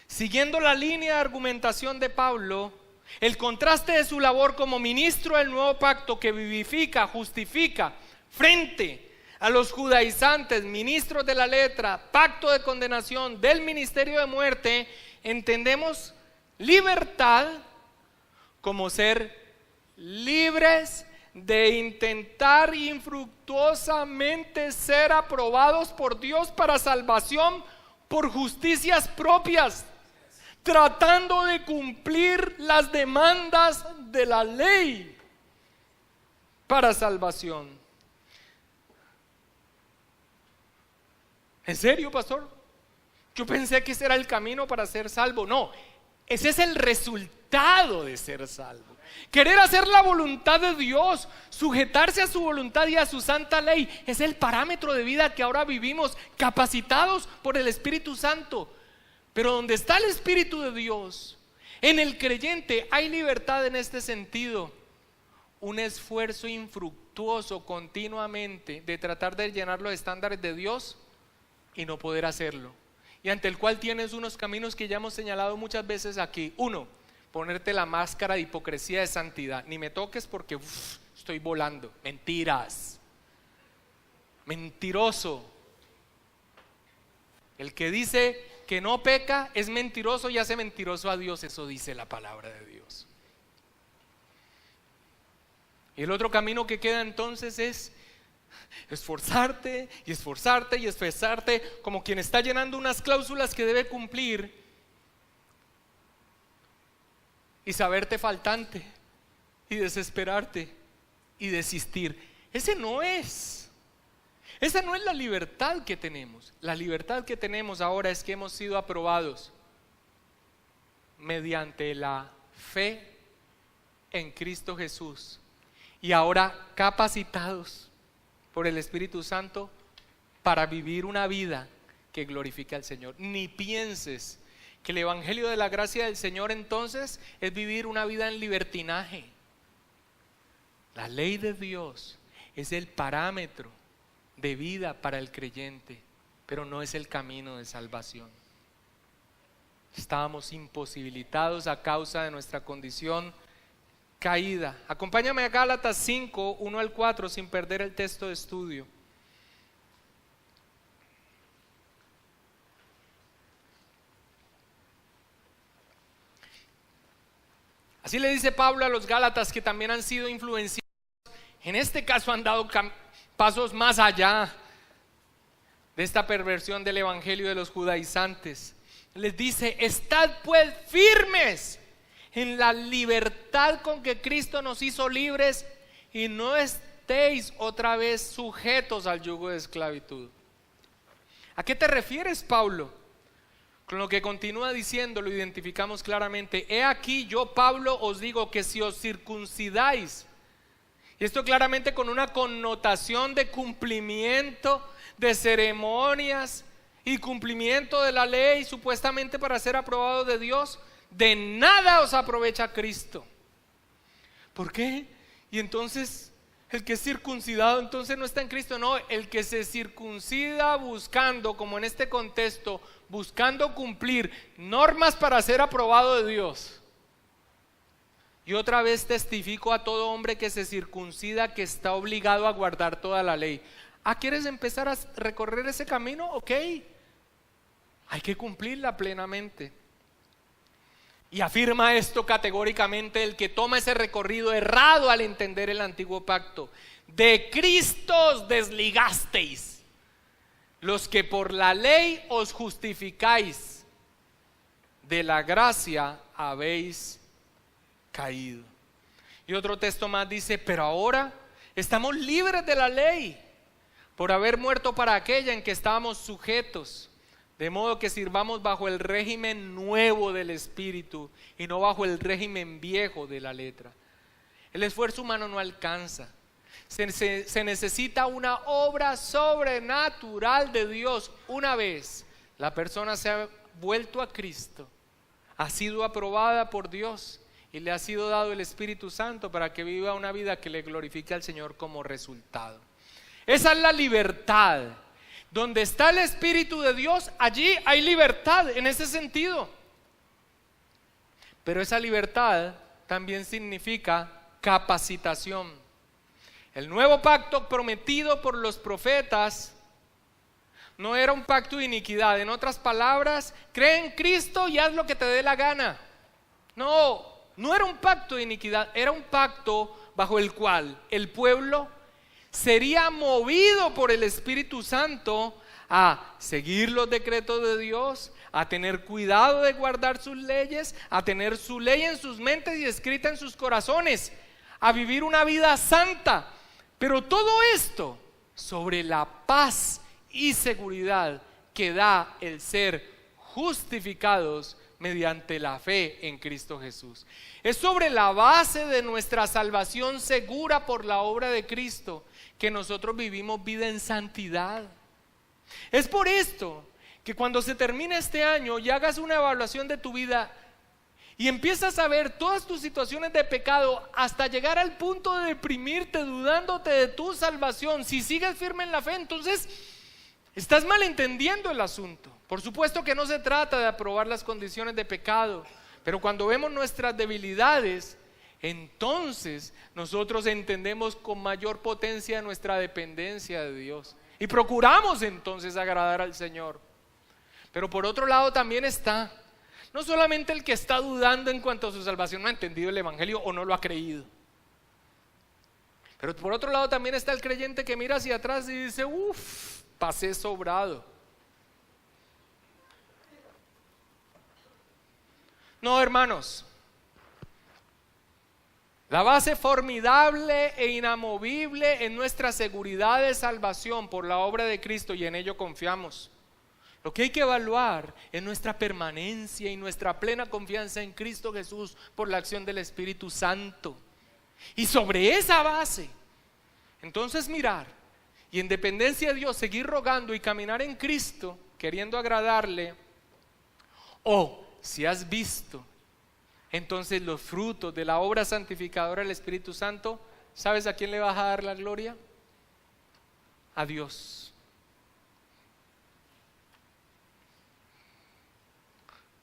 Speaker 1: siguiendo la línea de argumentación de Pablo, el contraste de su labor como ministro del nuevo pacto que vivifica, justifica frente a los judaizantes, ministros de la letra, pacto de condenación, del ministerio de muerte, entendemos libertad como ser libres de intentar infructuosamente ser aprobados por Dios para salvación por justicias propias, tratando de cumplir las demandas de la ley para salvación. ¿En serio, pastor? Yo pensé que ese era el camino para ser salvo. No, ese es el resultado de ser salvo. Querer hacer la voluntad de Dios, sujetarse a su voluntad y a su santa ley, es el parámetro de vida que ahora vivimos, capacitados por el Espíritu Santo. Pero donde está el Espíritu de Dios, en el creyente hay libertad en este sentido. Un esfuerzo infructuoso continuamente de tratar de llenar los estándares de Dios y no poder hacerlo, y ante el cual tienes unos caminos que ya hemos señalado muchas veces aquí. Uno, ponerte la máscara de hipocresía de santidad. Ni me toques porque estoy volando. Mentiras. Mentiroso. El que dice que no peca es mentiroso y hace mentiroso a Dios. Eso dice la palabra de Dios. Y el otro camino que queda entonces es esforzarte y esforzarte y esforzarte, como quien está llenando unas cláusulas que debe cumplir, y saberte faltante y desesperarte y desistir. Esa no es la libertad que tenemos. La libertad que tenemos ahora es que hemos sido aprobados mediante la fe en Cristo Jesús, y ahora capacitados por el Espíritu Santo para vivir una vida que glorifique al Señor. Ni pienses que el evangelio de la gracia del Señor entonces es vivir una vida en libertinaje. La ley de Dios es el parámetro de vida para el creyente, pero no es el camino de salvación. Estábamos imposibilitados a causa de nuestra condición caída. Acompáñame a Gálatas 5, 1 al 4, sin perder el texto de estudio. Así le dice Pablo a los Gálatas, que también han sido influenciados, en este caso han dado pasos más allá de esta perversión del evangelio de los judaizantes. les dice: estad pues firmes en la libertad con que Cristo nos hizo libres, y no estéis otra vez sujetos al yugo de esclavitud. ¿A qué te refieres, Pablo? Con lo que continúa diciendo lo identificamos claramente. He aquí, yo, Pablo, os digo que si os circuncidáis, y esto claramente con una connotación de cumplimiento de ceremonias y cumplimiento de la ley, supuestamente para ser aprobado de Dios, de nada os aprovecha Cristo. ¿Por qué? Y entonces el que es circuncidado entonces no está en Cristo. No, el que se circuncida buscando, como en este contexto, buscando cumplir normas para ser aprobado de Dios. Y otra vez testifico a todo hombre que se circuncida que está obligado a guardar toda la ley. ¿Quieres empezar a recorrer ese camino? Ok, hay que cumplirla plenamente. Y afirma esto categóricamente el que toma ese recorrido errado al entender el antiguo pacto. De Cristo os desligasteis, los que por la ley os justificáis, de la gracia habéis caído. Y otro texto más dice: pero ahora estamos libres de la ley, por haber muerto para aquella en que estábamos sujetos, de modo que sirvamos bajo el régimen nuevo del Espíritu y no bajo el régimen viejo de la letra. El esfuerzo humano no alcanza. Se necesita una obra sobrenatural de Dios. Una vez la persona se ha vuelto a Cristo, ha sido aprobada por Dios y le ha sido dado el Espíritu Santo para que viva una vida que le glorifique al Señor como resultado. Esa es la libertad. Donde está el Espíritu de Dios, allí hay libertad en ese sentido. Pero esa libertad también significa capacitación. El nuevo pacto prometido por los profetas no era un pacto de iniquidad. En otras palabras, cree en Cristo y haz lo que te dé la gana. No era un pacto de iniquidad, era un pacto bajo el cual el pueblo sería movido por el Espíritu Santo a seguir los decretos de Dios, a tener cuidado de guardar sus leyes, a tener su ley en sus mentes y escrita en sus corazones, a vivir una vida santa. Pero todo esto sobre la paz y seguridad que da el ser justificados mediante la fe en Cristo Jesús. Es sobre la base de nuestra salvación segura por la obra de Cristo que nosotros vivimos vida en santidad. Es por esto que cuando se termine este año y hagas una evaluación de tu vida y empiezas a ver todas tus situaciones de pecado hasta llegar al punto de deprimirte, dudándote de tu salvación, si sigues firme en la fe, entonces estás malentendiendo el asunto. Por supuesto que no se trata de aprobar las condiciones de pecado, pero cuando vemos nuestras debilidades, entonces nosotros entendemos con mayor potencia nuestra dependencia de Dios y procuramos entonces agradar al Señor. Pero por otro lado también está no solamente el que está dudando en cuanto a su salvación, no ha entendido el evangelio o no lo ha creído, pero por otro lado también está el creyente que mira hacia atrás y dice: pasé sobrado. No, hermanos, la base formidable e inamovible en nuestra seguridad de salvación por la obra de Cristo, y en ello confiamos. Lo que hay que evaluar es nuestra permanencia y nuestra plena confianza en Cristo Jesús por la acción del Espíritu Santo. Y sobre esa base, entonces mirar y en dependencia de Dios seguir rogando y caminar en Cristo, queriendo agradarle. O si has visto entonces los frutos de la obra santificadora del Espíritu Santo, ¿sabes a quién le vas a dar la gloria? A Dios.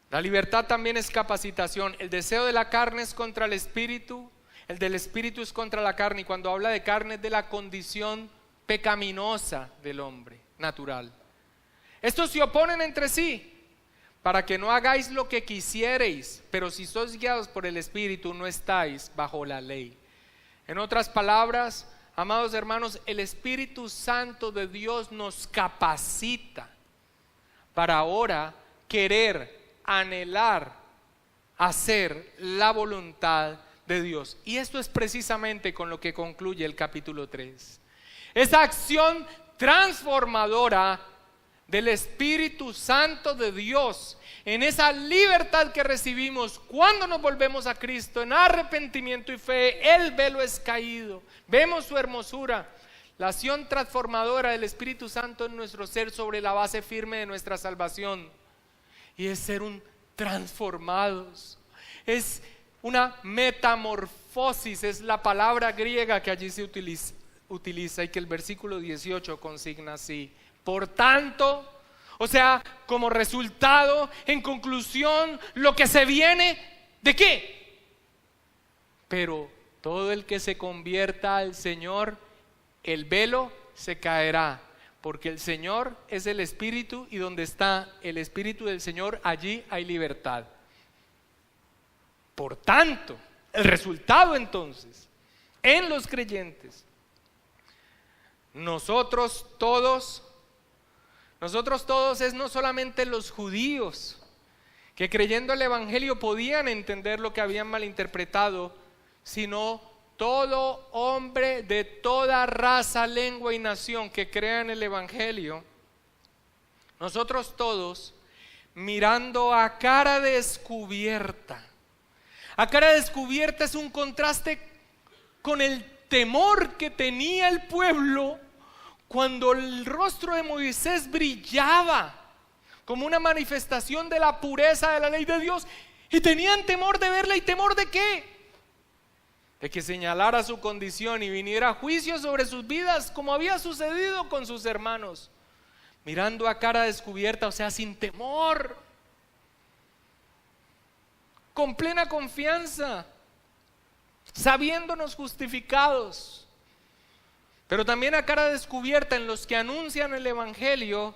Speaker 1: La libertad también es capacitación. El deseo de la carne es contra el espíritu, el del espíritu es contra la carne. Y cuando habla de carne es de la condición pecaminosa del hombre, natural. Estos se oponen entre sí, para que no hagáis lo que quisiereis, pero si sois guiados por el Espíritu no estáis bajo la ley. En otras palabras, amados hermanos, el Espíritu Santo de Dios nos capacita para ahora querer anhelar hacer la voluntad de Dios. Y esto es precisamente con lo que concluye el capítulo 3. Esa acción transformadora del Espíritu Santo de Dios, en esa libertad que recibimos cuando nos volvemos a Cristo, en arrepentimiento y fe, el velo es caído, vemos su hermosura. La acción transformadora del Espíritu Santo en nuestro ser sobre la base firme de nuestra salvación. Y es ser transformados. Es una metamorfosis, es la palabra griega que allí se utiliza y que el versículo 18 consigna así. Por tanto, o sea, como resultado, en conclusión, lo que se viene, ¿de qué? Pero todo el que se convierta al Señor, el velo se caerá, porque el Señor es el Espíritu y donde está el Espíritu del Señor, allí hay libertad. Por tanto, el resultado entonces, en los creyentes, nosotros todos es no solamente los judíos, que creyendo el Evangelio podían entender lo que habían malinterpretado, sino todo hombre de toda raza, lengua y nación que crea en el Evangelio. Nosotros todos, mirando a cara descubierta. A cara descubierta es un contraste con el temor que tenía el pueblo cuando el rostro de Moisés brillaba como una manifestación de la pureza de la ley de Dios, y tenían temor de verla. ¿Y temor de qué? De que señalara su condición y viniera juicio sobre sus vidas, como había sucedido con sus hermanos. Mirando a cara descubierta, o sea, sin temor, con plena confianza, sabiéndonos justificados, pero también a cara descubierta en los que anuncian el Evangelio,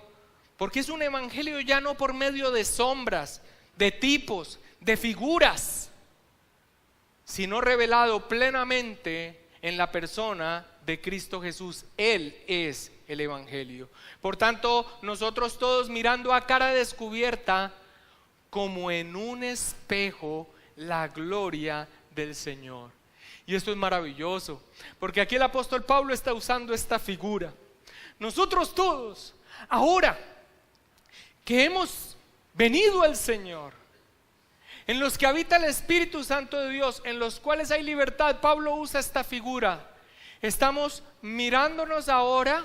Speaker 1: porque es un Evangelio ya no por medio de sombras, de tipos, de figuras, sino revelado plenamente en la persona de Cristo Jesús. Él es el Evangelio. Por tanto, nosotros todos mirando a cara descubierta, como en un espejo, la gloria del Señor. Y esto es maravilloso, porque aquí el apóstol Pablo está usando esta figura. Nosotros todos, ahora que hemos venido al Señor, en los que habita el Espíritu Santo de Dios, en los cuales hay libertad, Pablo usa esta figura. Estamos mirándonos ahora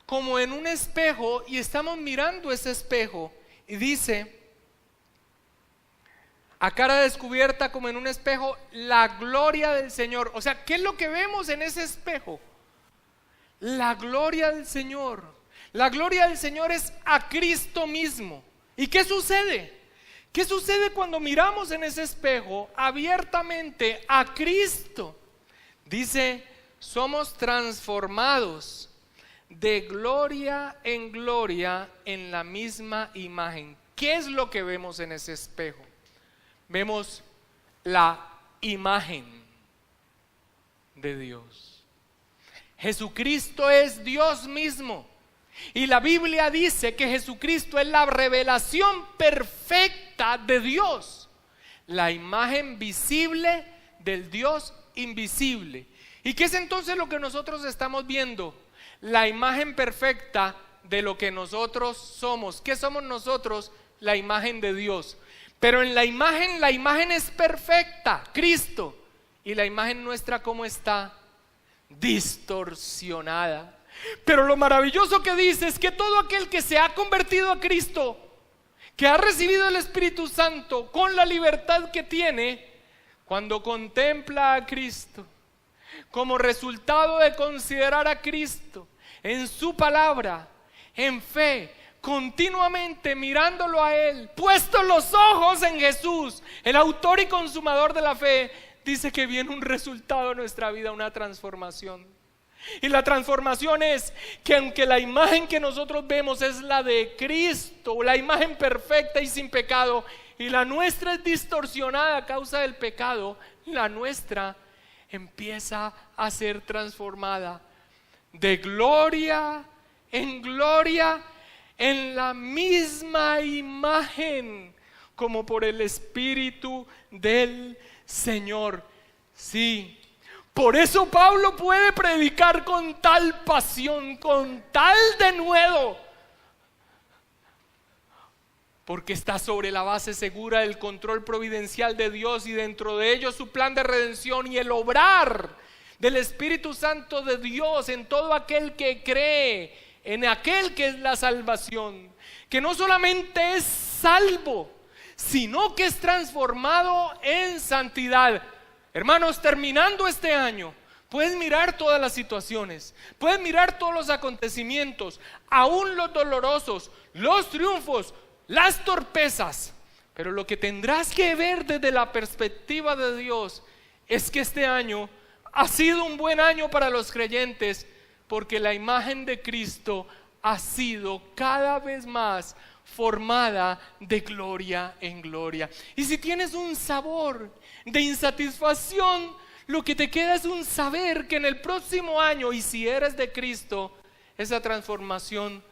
Speaker 1: como en un espejo, y estamos mirando ese espejo, y dice, a cara descubierta como en un espejo, la gloria del Señor. O sea, ¿qué es lo que vemos en ese espejo? La gloria del Señor. La gloria del Señor es a Cristo mismo. ¿Y qué sucede? ¿Qué sucede cuando miramos en ese espejo abiertamente a Cristo? Dice, somos transformados de gloria en la misma imagen. ¿Qué es lo que vemos en ese espejo? Vemos la imagen de Dios. Jesucristo es Dios mismo. Y la Biblia dice que Jesucristo es la revelación perfecta de Dios, la imagen visible del Dios invisible. ¿Y qué es entonces lo que nosotros estamos viendo? La imagen perfecta de lo que nosotros somos. ¿Qué somos nosotros? La imagen de Dios. Pero en la imagen es perfecta, Cristo. Y la imagen nuestra, ¿cómo está? Distorsionada. Pero lo maravilloso que dice es que todo aquel que se ha convertido a Cristo, que ha recibido el Espíritu Santo con la libertad que tiene, cuando contempla a Cristo, como resultado de considerar a Cristo en su palabra, en fe, continuamente mirándolo a Él, puestos los ojos en Jesús, el autor y consumador de la fe, dice que viene un resultado en nuestra vida, una transformación. Y la transformación es que aunque la imagen que nosotros vemos es la de Cristo, la imagen perfecta y sin pecado, y la nuestra es distorsionada a causa del pecado, la nuestra empieza a ser transformada de gloria en la misma imagen como por el Espíritu del Señor. Sí, por eso Pablo puede predicar con tal pasión, con tal denuedo, porque está sobre la base segura del control providencial de Dios, y dentro de ello su plan de redención y el obrar del Espíritu Santo de Dios en todo aquel que cree en aquel que es la salvación, que no solamente es salvo, sino que es transformado en santidad. Hermanos, terminando este año, puedes mirar todas las situaciones, puedes mirar todos los acontecimientos, aún los dolorosos, los triunfos, las torpezas, pero lo que tendrás que ver desde la perspectiva de Dios es que este año ha sido un buen año para los creyentes, porque la imagen de Cristo ha sido cada vez más formada de gloria en gloria. Y si tienes un sabor de insatisfacción, lo que te queda es un saber que en el próximo año, y si eres de Cristo, esa transformación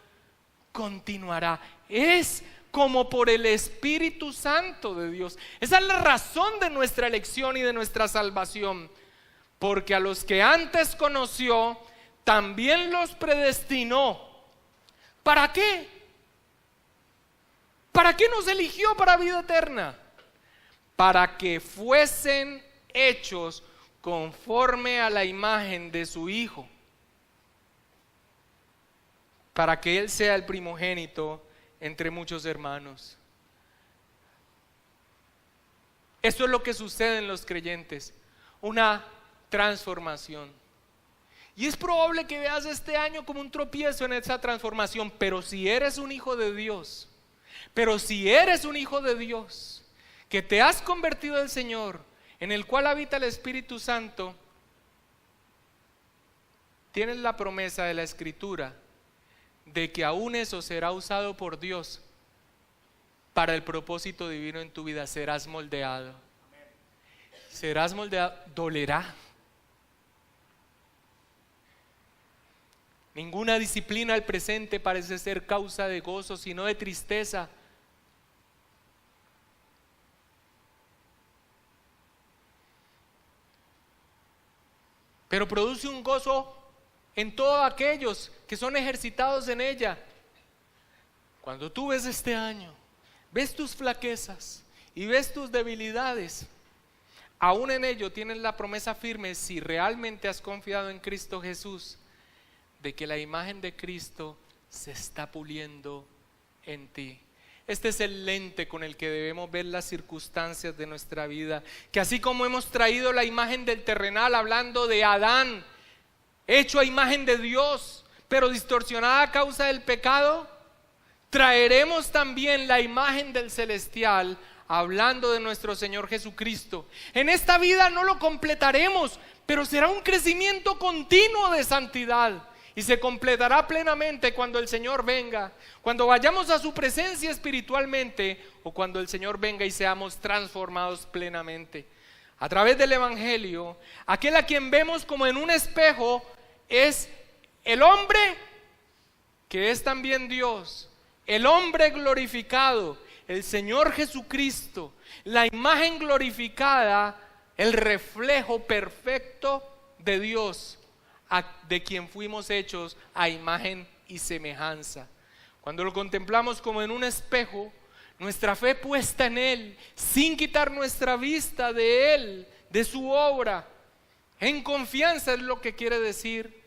Speaker 1: continuará. Es como por el Espíritu Santo de Dios. Esa es la razón de nuestra elección y de nuestra salvación, porque a los que antes conoció también los predestinó. ¿Para qué? ¿Para qué nos eligió para vida eterna? Para que fuesen hechos conforme a la imagen de su Hijo, para que Él sea el primogénito entre muchos hermanos. Esto es lo que sucede en los creyentes, una transformación. Y es probable que veas este año como un tropiezo en esa transformación, pero si eres un hijo de Dios, que te has convertido al Señor, en el cual habita el Espíritu Santo, tienes la promesa de la Escritura de que aún eso será usado por Dios para el propósito divino en tu vida. Serás moldeado. Serás moldeado. Dolerá. Ninguna disciplina al presente parece ser causa de gozo, sino de tristeza. Pero produce un gozo en todos aquellos que son ejercitados en ella. Cuando tú ves este año, ves tus flaquezas y ves tus debilidades, aún en ello tienes la promesa firme, si realmente has confiado en Cristo Jesús, de que la imagen de Cristo se está puliendo en ti. Este es el lente con el que debemos ver las circunstancias de nuestra vida, que así como hemos traído la imagen del terrenal, hablando de Adán, hecho a imagen de Dios, pero distorsionada a causa del pecado, traeremos también la imagen del celestial, hablando de nuestro Señor Jesucristo. En esta vida no lo completaremos, pero será un crecimiento continuo de santidad, y se completará plenamente cuando el Señor venga, cuando vayamos a su presencia espiritualmente, o cuando el Señor venga y seamos transformados plenamente. A través del Evangelio, aquel a quien vemos como en un espejo es el hombre que es también Dios, el hombre glorificado, el Señor Jesucristo, la imagen glorificada, el reflejo perfecto de Dios, de quien fuimos hechos a imagen y semejanza. Cuando lo contemplamos como en un espejo, nuestra fe puesta en Él, sin quitar nuestra vista de Él, de su obra, en confianza, es lo que quiere decir,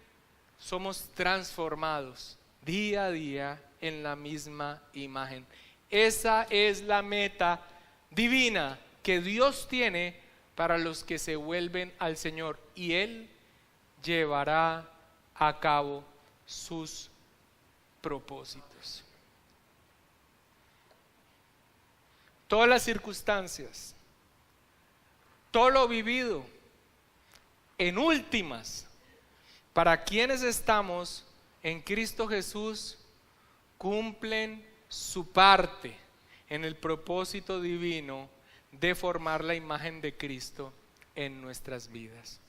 Speaker 1: somos transformados día a día en la misma imagen. Esa es la meta divina que Dios tiene para los que se vuelven al Señor, y Él llevará a cabo sus propósitos. Todas las circunstancias, todo lo vivido, en últimas, para quienes estamos en Cristo Jesús, cumplen su parte en el propósito divino de formar la imagen de Cristo en nuestras vidas.